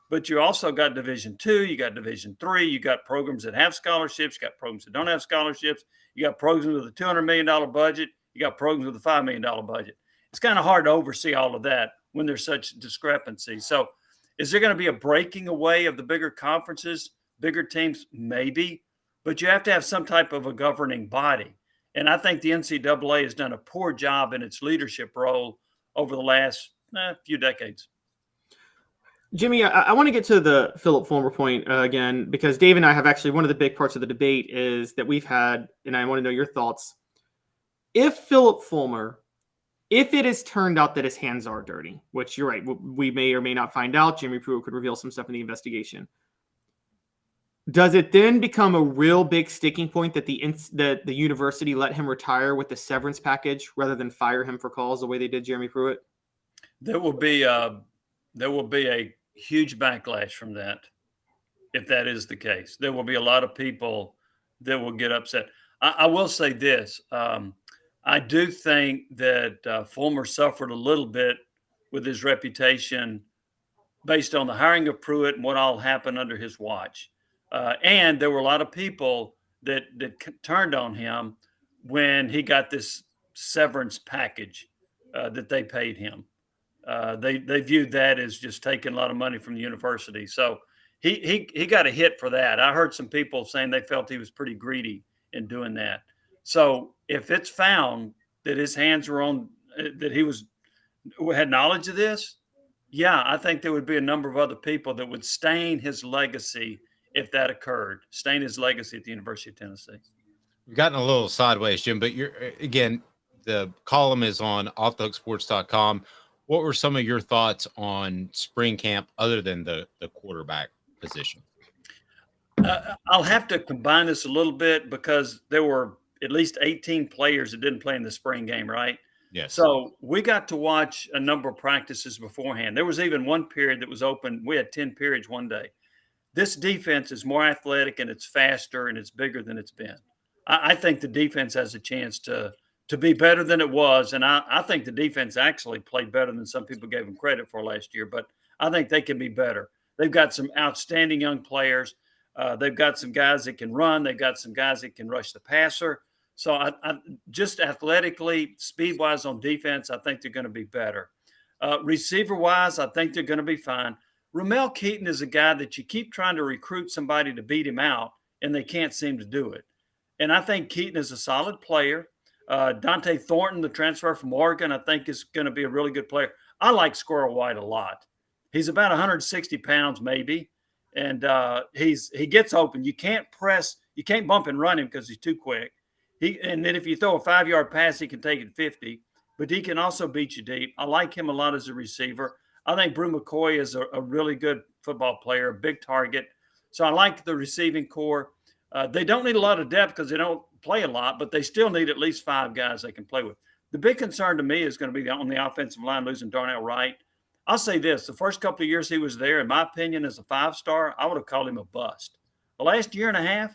but you also got Division II, you got Division III, you got programs that have scholarships, you got programs that don't have scholarships, you got programs with a $200 million budget, you got programs with a $5 million budget. It's kind of hard to oversee all of that when there's such discrepancy. So is there going to be a breaking away of the bigger conferences, bigger teams? Maybe, but you have to have some type of a governing body. And I think the NCAA has done a poor job in its leadership role over the last few decades. Jimmy, I want to get to the Philip Fulmer point again, because Dave and I have actually, one of the big parts of the debate is that we've had, and I want to know your thoughts. If Philip Fulmer, if it has turned out that his hands are dirty, which you're right, we may or may not find out, Jimmy Pruitt could reveal some stuff in the investigation. Does it then become a real big sticking point that the university let him retire with the severance package rather than fire him for calls the way they did Jeremy Pruitt? There will be a huge backlash from that if that is the case. There will be a lot of people that will get upset. I will say this. I do think that Fulmer suffered a little bit with his reputation based on the hiring of Pruitt and what all happened under his watch. And there were a lot of people that turned on him when he got this severance package that they paid him. They viewed that as just taking a lot of money from the university. So he got a hit for that. I heard some people saying they felt he was pretty greedy in doing that. So if it's found that his hands were on, that he had knowledge of this, yeah, I think there would be a number of other people that would stain his legacy if that occurred, stain his legacy at the University of Tennessee. We've gotten a little sideways, Jim, but again, the column is on offthehooksports.com. What were some of your thoughts on spring camp other than the quarterback position? I'll have to combine this a little bit because there were at least 18 players that didn't play in the spring game, right? Yes. So we got to watch a number of practices beforehand. There was even one period that was open. We had 10 periods one day. This defense is more athletic and it's faster and it's bigger than it's been. I think the defense has a chance to be better than it was. And I think the defense actually played better than some people gave them credit for last year, but I think they can be better. They've got some outstanding young players. They've got some guys that can run. They've got some guys that can rush the passer. So I just athletically, speed-wise on defense, I think they're going to be better. Receiver-wise, I think they're going to be fine. Ramel Keaton is a guy that you keep trying to recruit somebody to beat him out, and they can't seem to do it. And I think Keaton is a solid player. Dante Thornton, the transfer from Oregon, I think is going to be a really good player. I like Squirrel White a lot. He's about 160 pounds maybe, and he gets open. You can't bump and run him because he's too quick. And then if you throw a 5-yard pass, he can take it 50, but he can also beat you deep. I like him a lot as a receiver. I think Brew McCoy is a really good football player, a big target. So I like the receiving core. They don't need a lot of depth because they don't play a lot, but they still need at least 5 guys they can play with. The big concern to me is going to be on the offensive line, losing Darnell Wright. I'll say this, the first couple of years he was there, in my opinion, as a 5-star, I would have called him a bust. The last year and a half,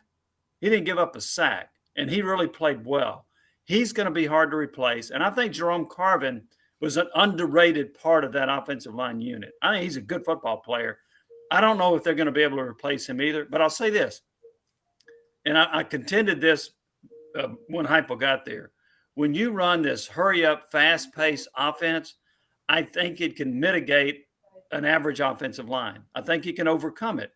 he didn't give up a sack, and he really played well. He's going to be hard to replace, and I think Jerome Carvin was an underrated part of that offensive line unit. I think he's a good football player. I don't know if they're going to be able to replace him either, but I'll say this, and I contended this when Heupel got there. When you run this hurry-up, fast-paced offense, I think it can mitigate an average offensive line. I think you can overcome it.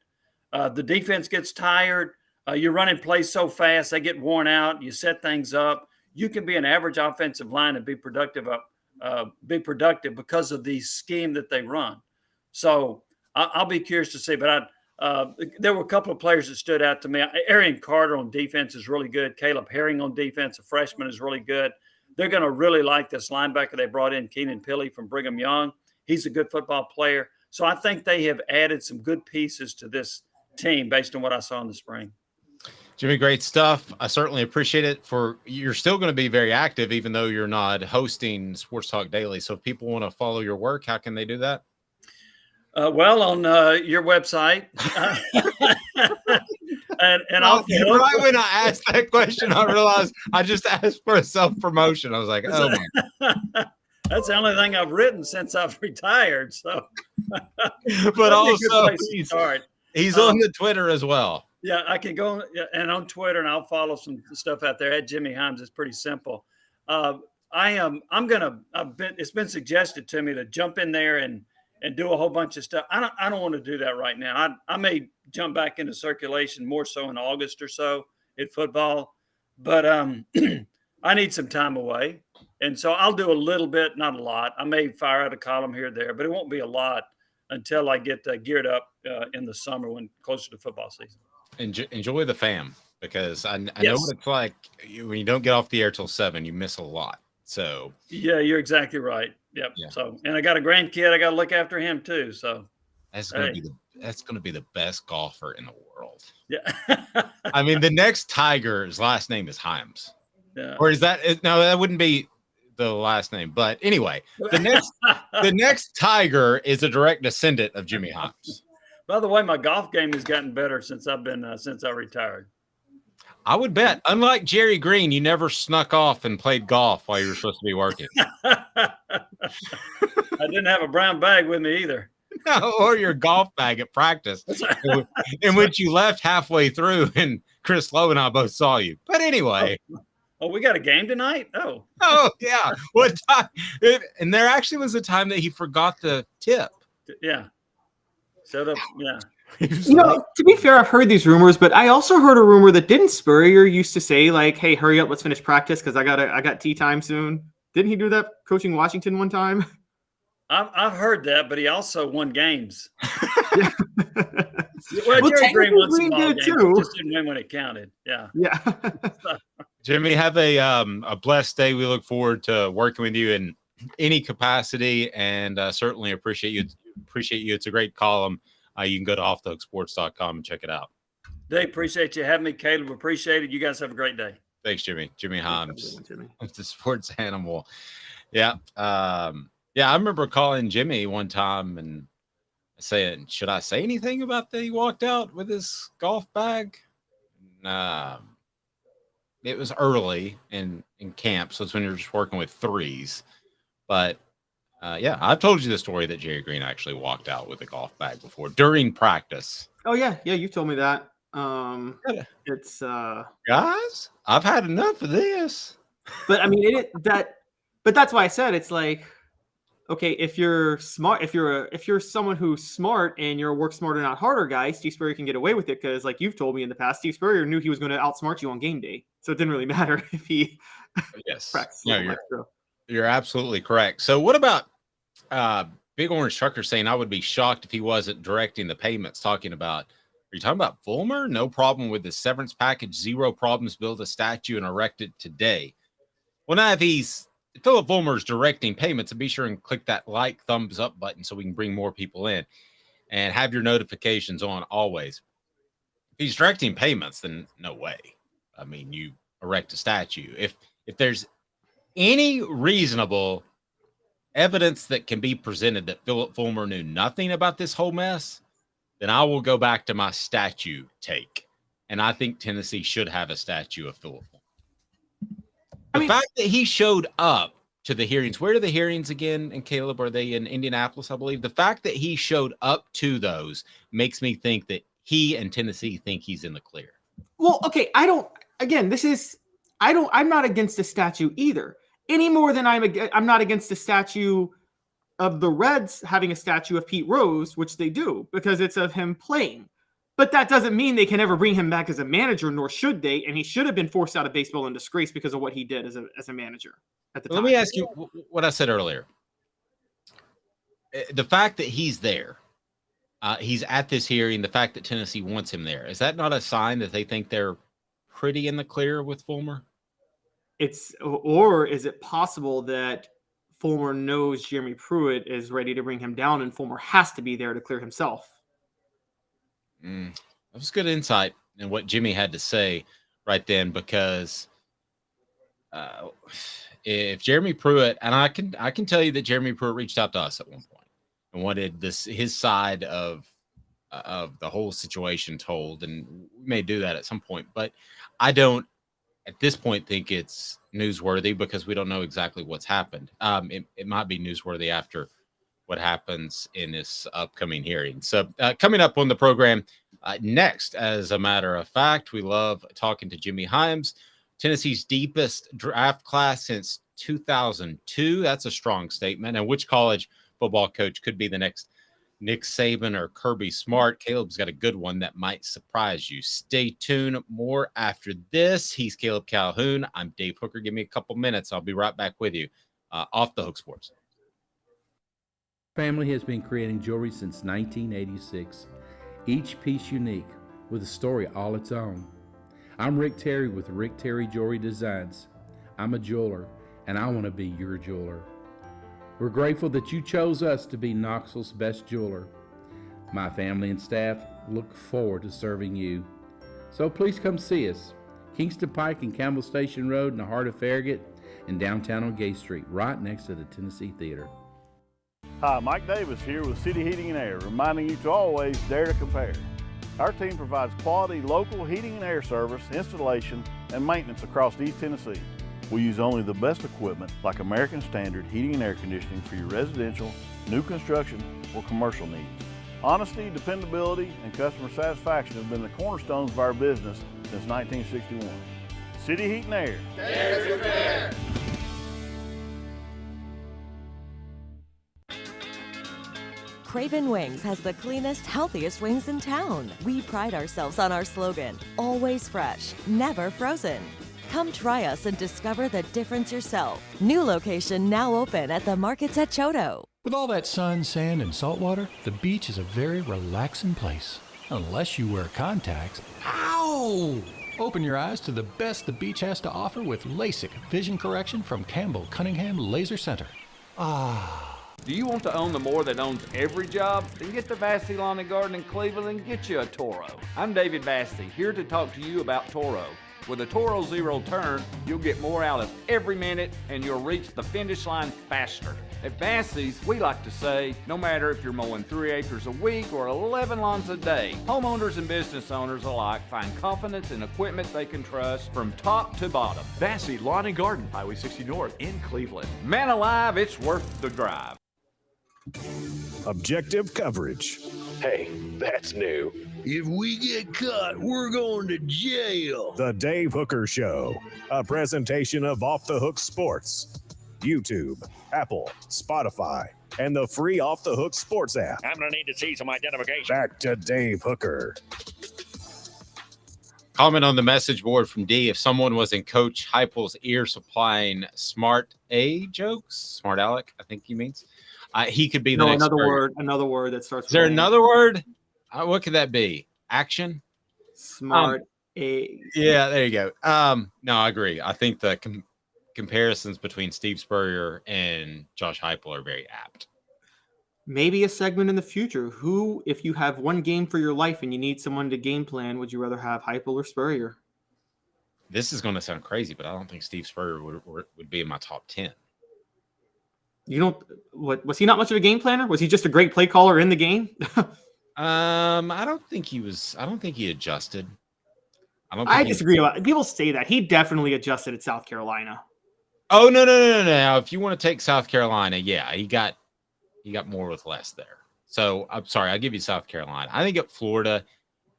The defense gets tired. You're running plays so fast, they get worn out. You set things up. You can be an average offensive line and be productive because of the scheme that they run. So I'll be curious to see. But there were a couple of players that stood out to me. Arian Carter on defense is really good. Caleb Herring on defense, a freshman, is really good. They're going to really like this linebacker they brought in, Keenan Pili from Brigham Young. He's a good football player. So I think they have added some good pieces to this team based on what I saw in the spring. Jimmy, great stuff. I certainly appreciate it. You're still going to be very active, even though you're not hosting Sports Talk Daily. So if people want to follow your work, how can they do that? Well, on your website. and I'll right when I asked that question, I realized I just asked for a self-promotion. I was like, oh my. That's the only thing I've written since I've retired. So, but also he's on the Twitter as well. Yeah, I can go and on Twitter, and I'll follow some stuff out there. At Jimmy Hyams, it's pretty simple. It's been suggested to me to jump in there and do a whole bunch of stuff. I don't want to do that right now. I may jump back into circulation more so in August or so at football, but I need some time away. And so I'll do a little bit, not a lot. I may fire out a column here or there, but it won't be a lot until I get geared up in the summer when closer to football season. Enjoy the fam, because I know what it's like when you don't get off the air till 7, you miss a lot. So yeah, you're exactly right. Yep. Yeah. So, and I got a grandkid. I got to look after him too. So that's going to be the best golfer in the world. Yeah. I mean, the next Tiger's last name is Hyams. Yeah. Or no, that wouldn't be the last name. But anyway, the next Tiger is a direct descendant of Jimmy Hyams. By the way, my golf game has gotten better since I retired. I would bet. Unlike Jerry Green, you never snuck off and played golf while you were supposed to be working. I didn't have a brown bag with me either. No, or your golf bag at practice, in which you left halfway through, and Chris Lowe and I both saw you. But anyway. Oh, we got a game tonight? Oh, yeah. What time? And there actually was a time that he forgot the tip. Yeah. Shut up. Yeah. To be fair, I've heard these rumors, but I also heard a rumor that didn't Spurrier used to say, like, hey, hurry up, let's finish practice because I got tea time soon. Didn't he do that coaching Washington one time? I've heard that, but he also won games. Well, Jerry Green won some Green ball did games. too. He just didn't win when it counted. Yeah. Yeah. Jimmy, have a blessed day. We look forward to working with you in any capacity, and certainly appreciate you. It's a great column. You can go to offthehooksports.com and check it out. Dave, appreciate you having me. Caleb, appreciate it. You guys have a great day. Thanks, Jimmy. Jimmy Hyams, the sports animal. Yeah. I remember calling Jimmy one time and saying, should I say anything about that he walked out with his golf bag? It was early in camp, so it's when you're just working with threes. But I've told you the story that Jerry Green actually walked out with a golf bag before during practice. Oh yeah, you told me that. It's guys, I've had enough of this. But I mean, but that's why I said it's like, okay, if you're smart, if you're someone who's smart and you're a work smarter, not harder guy, Steve Spurrier can get away with it because, like you've told me in the past, Steve Spurrier knew he was going to outsmart you on game day, so it didn't really matter if he practiced. No, you're absolutely correct. So what about Big Orange Trucker saying I would be shocked if he wasn't directing the payments? Talking about, are you talking about Fulmer? No problem with the severance package. Zero problems. Build a statue and erect it today. Well, now if Philip Fulmer's directing payments, and be sure and click that thumbs up button so we can bring more people in and have your notifications on always. If he's directing payments, then no way. I mean, you erect a statue. If there's any reasonable evidence that can be presented that Philip Fulmer knew nothing about this whole mess, then I will go back to my statue take. And I think Tennessee should have a statue of Philip Fulmer. The fact that he showed up to the hearings, where are the hearings again? And Caleb, are they in Indianapolis, I believe? The fact that he showed up to those makes me think that he and Tennessee think he's in the clear. Well, okay, I'm not against a statue either. Any more than I'm not against the statue of the Reds having a statue of Pete Rose, which they do, because it's of him playing. But that doesn't mean they can ever bring him back as a manager, nor should they. And he should have been forced out of baseball in disgrace because of what he did as a manager at the time. Let me ask you what I said earlier. The fact that he's there, he's at this hearing, the fact that Tennessee wants him there, is that not a sign that they think they're pretty in the clear with Fulmer? Or is it possible that Fulmer knows Jeremy Pruitt is ready to bring him down and Fulmer has to be there to clear himself? That was good insight. and what Jimmy had to say right then, because if Jeremy Pruitt, and I can tell you that Jeremy Pruitt reached out to us at one point and wanted his side of the whole situation told, and we may do that at some point, but I don't at this point think it's newsworthy because we don't know exactly what's happened. It might be newsworthy after what happens in this upcoming hearing. So coming up on the program next, as a matter of fact, we love talking to Jimmy Hyams, Tennessee's deepest draft class since 2002. That's a strong statement. And which college football coach could be the next Nick Saban or Kirby Smart? Caleb's got a good one that might surprise you. Stay tuned. More after this. He's Caleb Calhoun. I'm Dave Hooker. Give me a couple minutes. I'll be right back with you. Off the Hook Sports. Family has been creating jewelry since 1986, each piece unique with a story all its own. I'm Rick Terry with Rick Terry Jewelry Designs. I'm a jeweler, and I want to be your jeweler. We're grateful that you chose us to be Knoxville's best jeweler. My family and staff look forward to serving you. So please come see us. Kingston Pike and Campbell Station Road in the heart of Farragut, and downtown on Gay Street, right next to the Tennessee Theater. Hi, Mike Davis here with City Heating and Air, reminding you to always dare to compare. Our team provides quality local heating and air service, installation, and maintenance across East Tennessee. We use only the best equipment like American Standard heating and air conditioning for your residential, new construction, or commercial needs. Honesty, dependability, and customer satisfaction have been the cornerstones of our business since 1961. City Heat and Air. Dare to compare. Craven Wings has the cleanest, healthiest wings in town. We pride ourselves on our slogan, always fresh, never frozen. Come try us and discover the difference yourself. New location now open at the Markets at Choto. With all that sun, sand, and salt water, the beach is a very relaxing place. Unless you wear contacts. Ow! Open your eyes to the best the beach has to offer with LASIK vision correction from Campbell Cunningham Laser Center. Ah. Do you want to own the more that owns every job? Then get to Vassy Lawn and Garden in Cleveland and get you a Toro. I'm David Vassy, here to talk to you about Toro. With a Toro Zero Turn, you'll get more out of every minute and you'll reach the finish line faster. At Vassy's, we like to say, no matter if you're mowing 3 acres a week or 11 lawns a day, homeowners and business owners alike find confidence in equipment they can trust from top to bottom. Vassy Lawn and Garden, Highway 60 North in Cleveland. Man alive, it's worth the drive. Objective coverage. Hey, that's new. If we get caught, we're going to jail. The Dave Hooker Show, a presentation of Off the Hook Sports. YouTube, Apple, Spotify, and the free Off the Hook Sports app. I'm going to need to see some identification. Back to Dave Hooker. Comment on the message board from D. If someone was in Coach Heupel's ear supplying smart A jokes, smart Alec, I think he means, he could be the next another word that starts. Is there another word? What could that be? Action? Smart A. Yeah, there you go. No, I agree. I think the comparisons between Steve Spurrier and Josh Heupel are very apt. Maybe a segment in the future. Who, if you have one game for your life and you need someone to game plan, would you rather have Heupel or Spurrier? This is going to sound crazy, but I don't think Steve Spurrier would be in my top 10. You don't. What was he? Not much of a game planner? Was he just a great play caller in the game? I don't think he was. I don't think he adjusted. I disagree. People say that he definitely adjusted at South Carolina. Oh no! Now, if you want to take South Carolina, yeah, he got more with less there. So I'm sorry, I'll give you South Carolina. I think at Florida,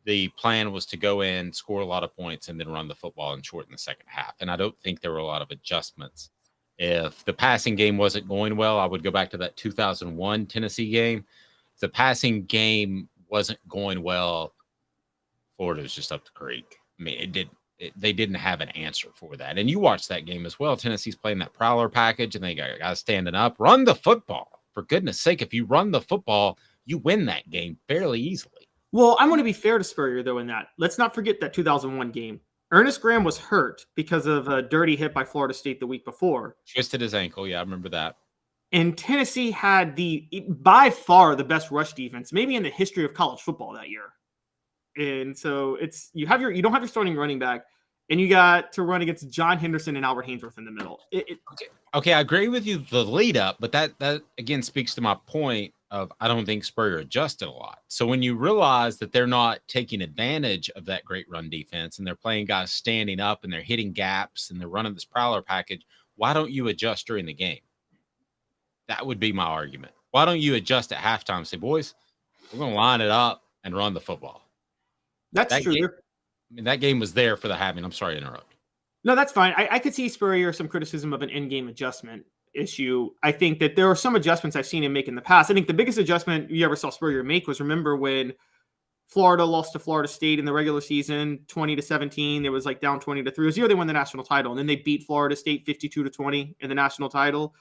the plan was to go in, score a lot of points, and then run the football and shorten the second half. And I don't think there were a lot of adjustments. If the passing game wasn't going well, I would go back to that 2001 Tennessee game. If the passing game wasn't going well, Florida was just up the creek. I mean, they didn't have an answer for that. And you watched that game as well. Tennessee's playing that prowler package, and they got guys standing up. Run the football. For goodness sake, if you run the football, you win that game fairly easily. Well, I want to be fair to Spurrier, though, in that. Let's not forget that 2001 game. Ernest Graham was hurt because of a dirty hit by Florida State the week before. Twisted his ankle. Yeah, I remember that. And Tennessee had by far the best rush defense, maybe in the history of college football that year. And so you don't have your starting running back, and you got to run against John Henderson and Albert Hainsworth in the middle. Okay, I agree with you the lead up, but that again speaks to my point of I don't think Spurrier adjusted a lot. So when you realize that they're not taking advantage of that great run defense and they're playing guys standing up and they're hitting gaps and they're running this prowler package, why don't you adjust during the game? That would be my argument. Why don't you adjust at halftime and say, boys, we're going to line it up and run the football? That's true. That game was there for the having. I'm sorry to interrupt. No, that's fine. I could see Spurrier some criticism of an in-game adjustment issue. I think that there are some adjustments I've seen him make in the past. I think the biggest adjustment you ever saw Spurrier make was, remember when Florida lost to Florida State in the regular season, 20-17. It was like down 20-3. It was the year they won the national title, and then they beat Florida State 52-20 in the national title.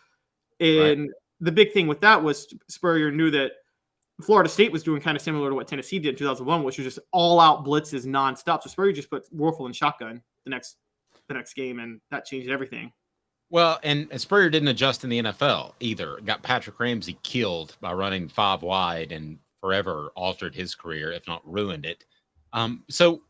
And the big thing with that was Spurrier knew that Florida State was doing kind of similar to what Tennessee did in 2001, which was just all-out blitzes nonstop. So Spurrier just put Werfel in shotgun the next game, and that changed everything. Well, and Spurrier didn't adjust in the NFL either. Got Patrick Ramsey killed by running 5 wide and forever altered his career, if not ruined it. So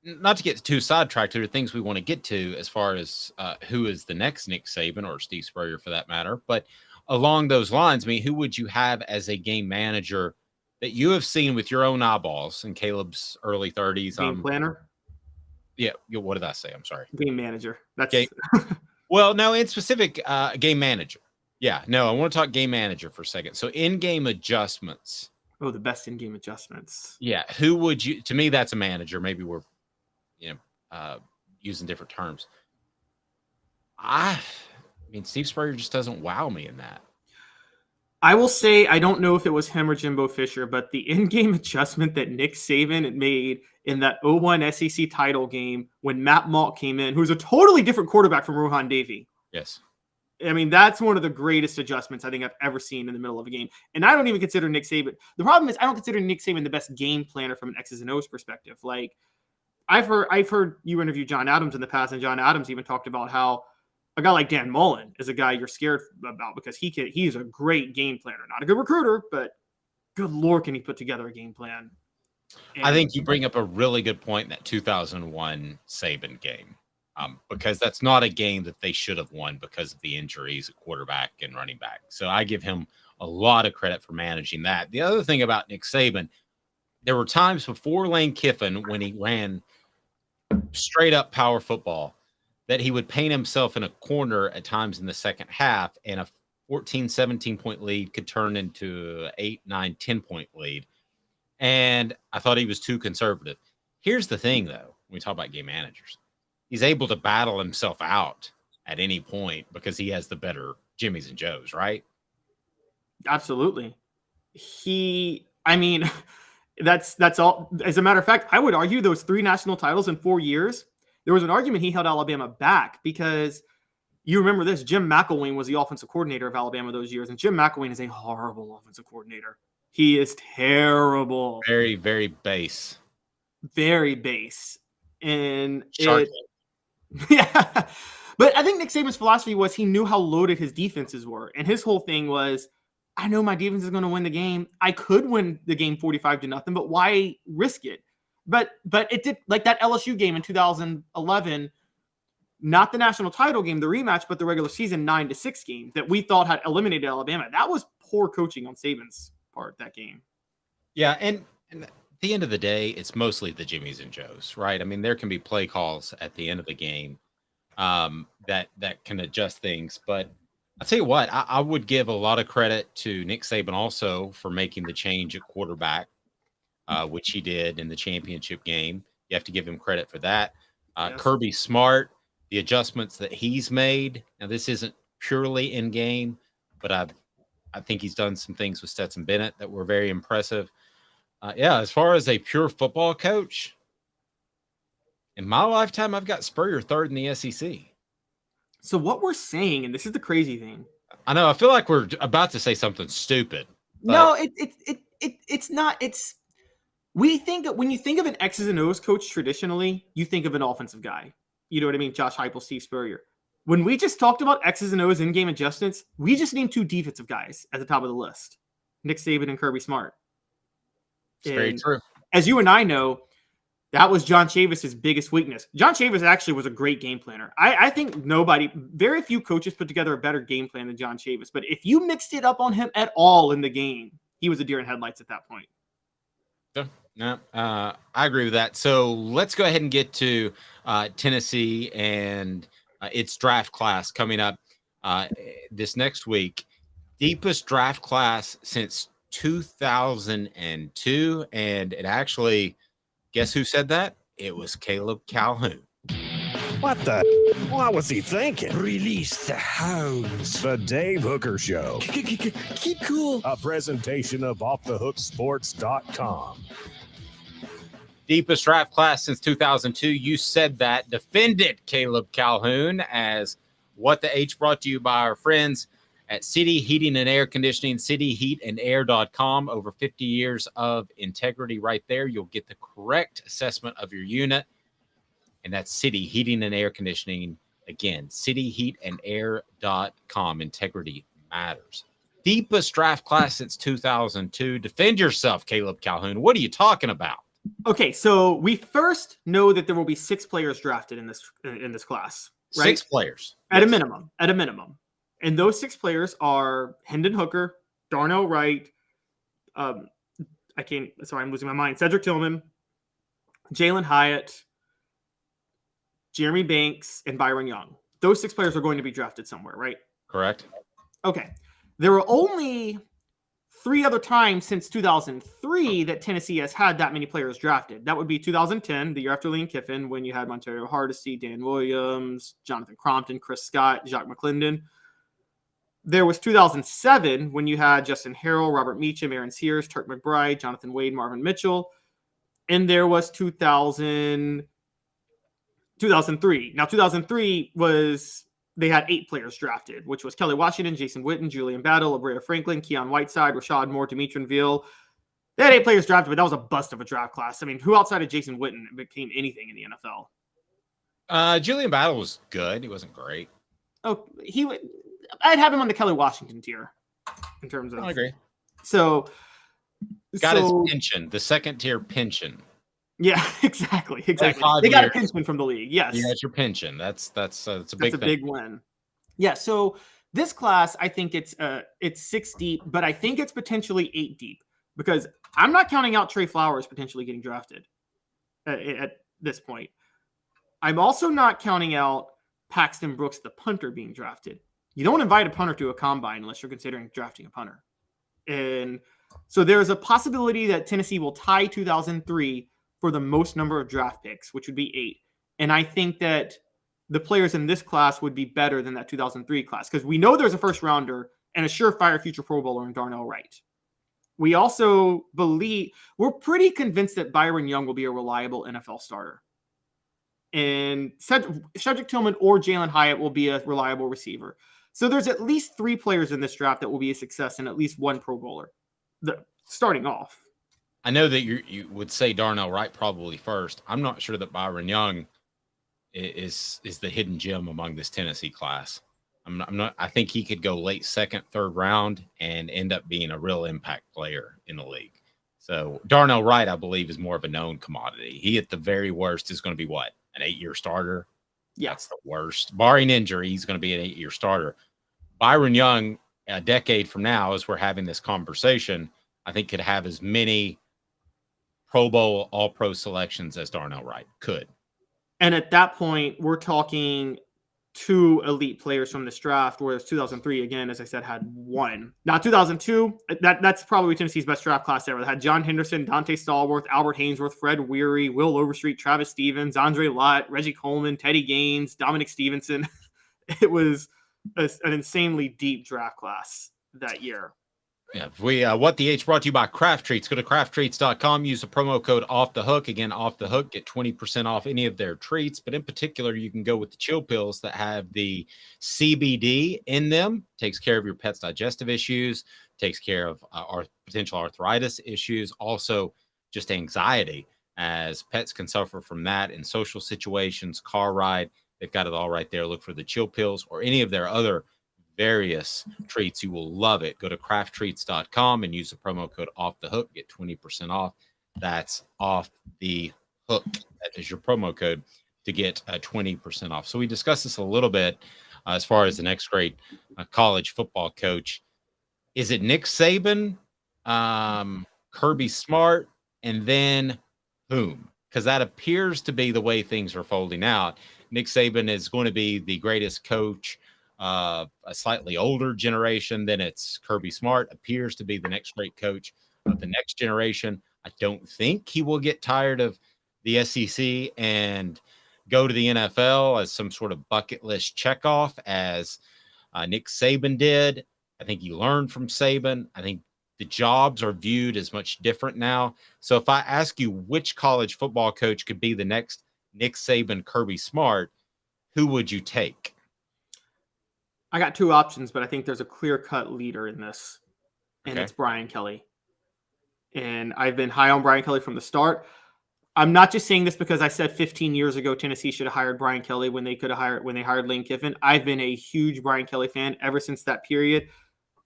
not to get too sidetracked, there are things we want to get to as far as who is the next Nick Saban or Steve Spurrier for that matter. But along those lines, I mean, who would you have as a game manager that you have seen with your own eyeballs in Caleb's early 30s? Game planner? Yeah. What did I say? I'm sorry. Game manager. That's Well, no, in specific, game manager. Yeah, no, I want to talk game manager for a second. So in-game adjustments. Oh, the best in-game adjustments. Yeah. Who would you, to me, that's a manager. Maybe we're, using different terms. I mean, Steve Spurrier just doesn't wow me in that. I will say, I don't know if it was him or Jimbo Fisher, but the in-game adjustment that Nick Saban made in that 0-1 SEC title game when Matt Malk came in, who's a totally different quarterback from Rohan Davey. Yes. I mean, that's one of the greatest adjustments I think I've ever seen in the middle of a game. And I don't even consider Nick Saban. The problem is I don't consider Nick Saban the best game planner from an X's and O's perspective. Like, I've heard you interview John Adams in the past, and John Adams even talked about how a guy like Dan Mullen is a guy you're scared about because he's a great game planner. Not a good recruiter, but good Lord, can he put together a game plan? And I think you bring up a really good point in that 2001 Saban game, because that's not a game that they should have won because of the injuries at quarterback and running back. So I give him a lot of credit for managing that. The other thing about Nick Saban, there were times before Lane Kiffin when he ran straight up power football that he would paint himself in a corner at times in the second half, and a 14, 17-point lead could turn into 8, 9, 10-point lead. And I thought he was too conservative. Here's the thing, though, when we talk about game managers. He's able to battle himself out at any point because he has the better Jimmys and Joes, right? Absolutely. That's all. As a matter of fact, I would argue those 3 national titles in 4 years, there was an argument he held Alabama back because you remember this, Jim McElwain was the offensive coordinator of Alabama those years, and Jim McElwain is a horrible offensive coordinator. He is terrible. Very, very base. Very base. And yeah. But I think Nick Saban's philosophy was he knew how loaded his defenses were. And his whole thing was, I know my defense is going to win the game. I could win the game 45-0, but why risk it? But it did, like that LSU game in 2011, not the national title game, the rematch, but the regular season 9-6 game that we thought had eliminated Alabama. That was poor coaching on Saban's part, that game. Yeah, and at the end of the day, it's mostly the Jimmys and Joes, right? I mean, there can be play calls at the end of the game that can adjust things. But I'll tell you what, I would give a lot of credit to Nick Saban also for making the change at quarterback, which he did in the championship game. You have to give him credit for that. Yes. Kirby Smart, the adjustments that he's made. Now, this isn't purely in game, but I think he's done some things with Stetson Bennett that were very impressive. As far as a pure football coach, in my lifetime, I've got Spurrier third in the SEC. So what we're saying, and this is the crazy thing. I know. I feel like we're about to say something stupid. No, it's not. We think that when you think of an X's and O's coach traditionally, you think of an offensive guy. You know what I mean? Josh Heupel, Steve Spurrier. When we just talked about X's and O's in-game adjustments, we just named 2 defensive guys at the top of the list. Nick Saban and Kirby Smart. It's very true. As you and I know, That was John Chavis's biggest weakness. John Chavis actually was a great game planner. I think very few coaches put together a better game plan than John Chavis. But if you mixed it up on him at all in the game, he was a deer in headlights at that point. No, I agree with that. So let's go ahead and get to Tennessee and its draft class coming up this next week. Deepest draft class since 2002. And it actually, guess who said that? It was Caleb Calhoun. What the? What was he thinking? Release the hounds. The Dave Hooker Show. Keep cool. A presentation of OffTheHookSports.com. Deepest draft class since 2002. You said that. Defended Caleb Calhoun as What the H, brought to you by our friends at City Heating and Air Conditioning, cityheatandair.com. Over 50 years of integrity right there. You'll get the correct assessment of your unit. And that's City Heating and Air Conditioning. Again, cityheatandair.com. Integrity matters. Deepest draft class since 2002. Defend yourself, Caleb Calhoun. What are you talking about? Okay, so we first know that there will be 6 players drafted in this class, right? 6 players. At a minimum. And those 6 players are Hendon Hooker, Darnell Wright, I'm losing my mind, Cedric Tillman, Jalen Hyatt, Jeremy Banks, and Byron Young. Those 6 players are going to be drafted somewhere, right? Correct. Okay. There were only 3 other times since 2003 that Tennessee has had that many players drafted. That would be 2010, the year after Lane Kiffin, when you had Montario Hardesty, Dan Williams, Jonathan Crompton, Chris Scott, Jacques McClendon. There was 2007 when you had Justin Harrell, Robert Meacham, Aaron Sears, Turk McBride, Jonathan Wade, Marvin Mitchell. And there was 2003. Now, 2003 was, they had 8 players drafted, which was Kelly Washington, Jason Witten, Julian Battle, Abrea Franklin, Keon Whiteside, Rashad Moore, Demetri Ville. They had 8 players drafted, but that was a bust of a draft class. I mean, who outside of Jason Witten became anything in the NFL? Julian Battle was good. He wasn't great. Oh, I'd have him on the Kelly Washington tier in terms of. I agree. So, got his pension, the second tier pension. Yeah, exactly. They got a pension from the league. Yes, you got your pension. That's a big win. Yeah. So this class, I think it's 6 deep, but I think it's potentially 8 deep because I'm not counting out Trey Flowers potentially getting drafted at this point. I'm also not counting out Paxton Brooks, the punter, being drafted. You don't invite a punter to a combine unless you're considering drafting a punter. And so there's a possibility that Tennessee will tie 2003 for the most number of draft picks, which would be 8. And I think that the players in this class would be better than that 2003 class because we know there's a first rounder and a surefire future Pro Bowler in Darnell Wright. We also we're pretty convinced that Byron Young will be a reliable NFL starter. And Cedric Tillman or Jalen Hyatt will be a reliable receiver. So there's at least 3 players in this draft that will be a success and at least 1 Pro Bowler starting off. I know that you would say Darnell Wright probably first. I'm not sure that Byron Young is the hidden gem among this Tennessee class. I'm not. I think he could go late second, third round and end up being a real impact player in the league. So Darnell Wright, I believe, is more of a known commodity. He at the very worst is going to be what, an 8-year starter. Yeah. That's the worst. Barring injury, he's going to be an 8-year starter. Byron Young, a decade from now, as we're having this conversation, I think could have as many Pro Bowl, All-Pro selections as Darnell Wright could. And at that point, we're talking 2 elite players from this draft, whereas 2003, again, as I said, had 1. Now, 2002, that's probably Tennessee's best draft class ever. They had John Henderson, Dante Stallworth, Albert Hainsworth, Fred Weary, Will Overstreet, Travis Stevens, Andre Lott, Reggie Coleman, Teddy Gaines, Dominic Stevenson. It was an insanely deep draft class that year. Yeah, What the H brought to you by Craft Treats. Go to crafttreats.com. Use the promo code Off the Hook. Again, Off the Hook. Get 20% off any of their treats. But in particular, you can go with the chill pills that have the CBD in them. Takes care of your pet's digestive issues. Takes care of our potential arthritis issues. Also, just anxiety, as pets can suffer from that in social situations, car ride. They've got it all right there. Look for the chill pills or any of their other various treats. You will love it. Go to crafttreats.com and use the promo code Off the Hook. Get 20% off. That's Off the Hook as your promo code to get 20% off. So we discussed this a little bit as far as the next great college football coach. Is it Nick Saban, Kirby Smart, and then whom? Because that appears to be the way things are folding out. Nick Saban is going to be the greatest coach of a slightly older generation. Then it's Kirby Smart, appears to be the next great coach of the next generation. I don't think he will get tired of the SEC and go to the NFL as some sort of bucket list checkoff, as Nick Saban did. I think he learned from Saban. I think the jobs are viewed as much different now. So if I ask you which college football coach could be the next Nick Saban, Kirby Smart, who would you take? I got two options, but I think there's a clear-cut leader in this, and Okay. it's Brian Kelly. And I've been high on Brian Kelly from the start. I'm not just saying this because I said 15 years ago Tennessee should have hired Brian Kelly when they hired Lane Kiffin. I've been a huge Brian Kelly fan ever since that period.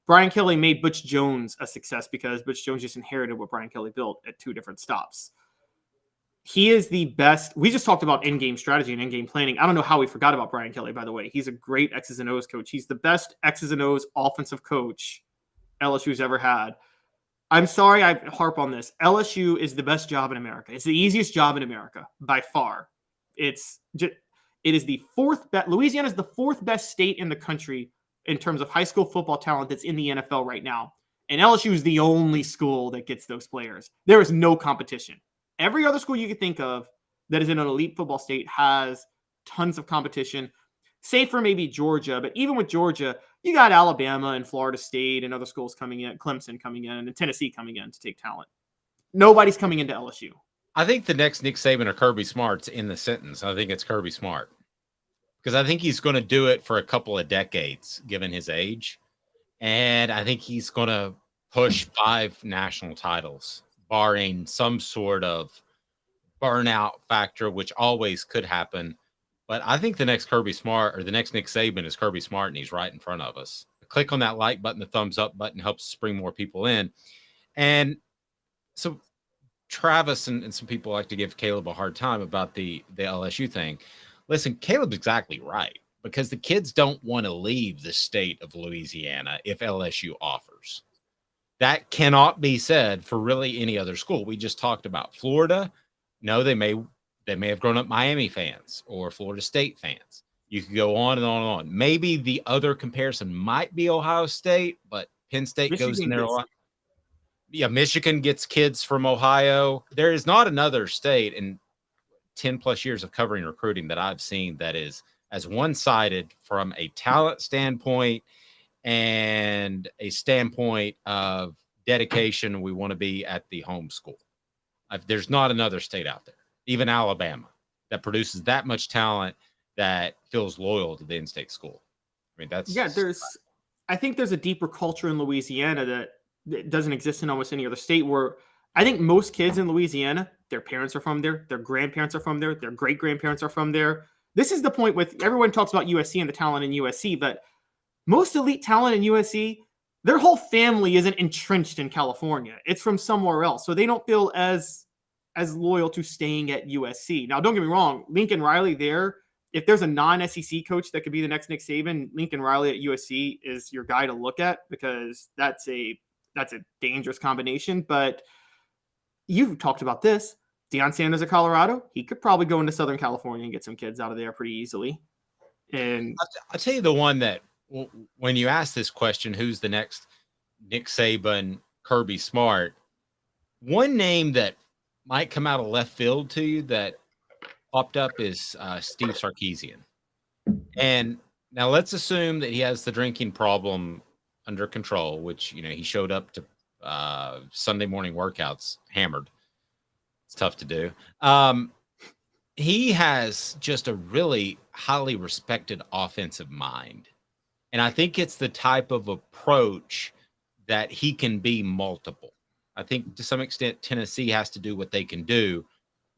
Brian Kelly made Butch Jones a success because Butch Jones just inherited what Brian Kelly built at two different stops. He is the best. We just talked about in-game strategy and in-game planning. I don't know how we forgot about Brian Kelly, by the way. He's a great X's and O's coach. He's the best X's and O's offensive coach LSU's ever had. I'm sorry I harp on this. LSU is the best job in America. It's the easiest job in America by far. It is the fourth best. Louisiana is the fourth best state in the country in terms of high school football talent that's in the NFL right now. And LSU is the only school that gets those players. There is no competition. Every other school you could think of that is in an elite football state has tons of competition, save for maybe Georgia. But even with Georgia, you got Alabama and Florida State and other schools coming in, Clemson coming in, and Tennessee coming in to take talent. Nobody's coming into LSU. I think the next Nick Saban or Kirby Smart's in the sentence. I think it's Kirby Smart, because I think he's going to do it for a couple of decades, given his age. And I think he's going to push 5 national titles, barring some sort of burnout factor, which always could happen. But I think the next Kirby Smart or the next Nick Saban is Kirby Smart, and he's right in front of us. Click on that like button, the thumbs up button helps bring more people in. And so Travis and some people like to give Caleb a hard time about the LSU thing. Listen, Caleb's exactly right, because the kids don't want to leave the state of Louisiana if LSU offers. That cannot be said for really any other school. We just talked about Florida. No, they may have grown up Miami fans or Florida State fans. You could go on and on and on. Maybe the other comparison might be Ohio State, but Penn State goes in there a lot. Yeah, Michigan gets kids from Ohio. There is not another state in 10 plus years of covering recruiting that I've seen that is as one-sided from a talent standpoint and a standpoint of dedication. We want to be at the home school. There's not another state out there, even Alabama, that produces that much talent that feels loyal to the in-state school. I mean, I think there's a deeper culture in Louisiana that doesn't exist in almost any other state, where I think most kids in Louisiana, their parents are from there, their grandparents are from there, their great-grandparents are from there. This is the point with everyone talks about USC and the talent in USC, but most elite talent in USC, their whole family isn't entrenched in California. It's from somewhere else. So they don't feel as loyal to staying at USC. Now, don't get me wrong, Lincoln Riley there, if there's a non-SEC coach that could be the next Nick Saban, Lincoln Riley at USC is your guy to look at, because that's a dangerous combination. But you've talked about this. Deion Sanders of Colorado, he could probably go into Southern California and get some kids out of there pretty easily. And I'll tell you the one that, when you ask this question, who's the next Nick Saban, Kirby Smart, one name that might come out of left field to you that popped up is Steve Sarkisian. And now let's assume that he has the drinking problem under control, which, he showed up to Sunday morning workouts hammered. It's tough to do. He has just a really highly respected offensive mind. And I think it's the type of approach that he can be multiple. I think to some extent Tennessee has to do what they can do,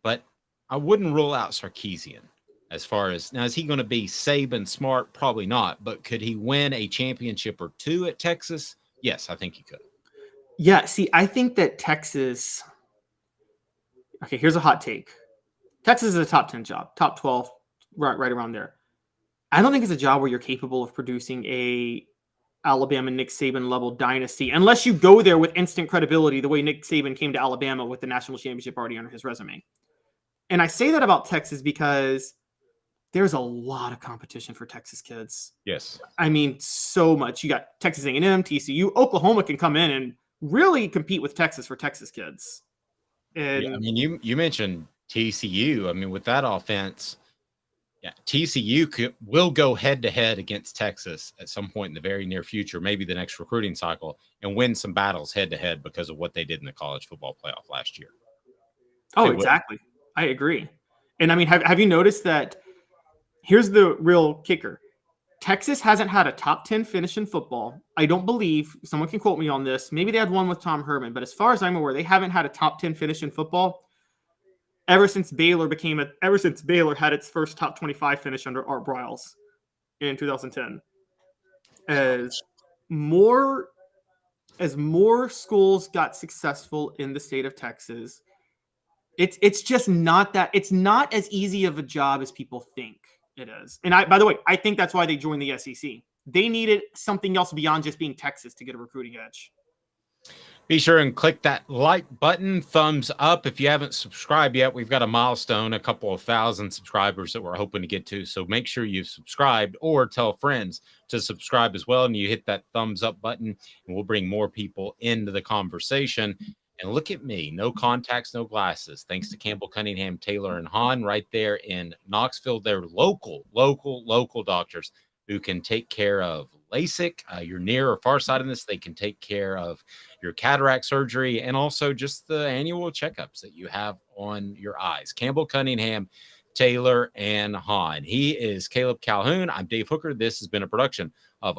but I wouldn't rule out Sarkisian as far as, now, is he going to be Saban Smart? Probably not, but could he win a championship or two at Texas? Yes, I think he could. Yeah, see, I think that Texas, okay, here's a hot take. Texas is a top 10 job, top 12, right around there. I don't think it's a job where you're capable of producing a Alabama Nick Saban level dynasty unless you go there with instant credibility, the way Nick Saban came to Alabama with the national championship already under his resume. And I say that about Texas because there's a lot of competition for Texas kids. Yes. I mean, so much. You got Texas A&M, TCU, Oklahoma can come in and really compete with Texas for Texas kids. And yeah, I mean, you mentioned TCU. I mean, with that offense, yeah, TCU will go head to head against Texas at some point in the very near future, maybe the next recruiting cycle, and win some battles head to head because of what they did in the college football playoff last year. Oh, exactly. I agree. And I mean, have you noticed that? Here's the real kicker. Texas hasn't had a top 10 finish in football. I don't believe, someone can quote me on this. Maybe they had one with Tom Herman, but as far as I'm aware, they haven't had a top 10 finish in football ever since Baylor had its first top 25 finish under Art Briles in 2010. As more schools got successful in the state of Texas, it's just not that, it's not as easy of a job as people think it is. And by the way, I think that's why they joined the SEC. They needed something else beyond just being Texas to get a recruiting edge. Be sure and click that like button, thumbs up. If you haven't subscribed yet, we've got a milestone, a couple of thousand subscribers that we're hoping to get to. So make sure you've subscribed or tell friends to subscribe as well. And you hit that thumbs up button and we'll bring more people into the conversation. And look at me, no contacts, no glasses. Thanks to Campbell, Cunningham, Taylor, and Hahn right there in Knoxville. They're local doctors who can take care of LASIK, your near or far sightedness. They can take care of your cataract surgery and also just the annual checkups that you have on your eyes. Campbell, Cunningham, Taylor, and Hahn. He is Caleb Calhoun. I'm Dave Hooker. This has been a production of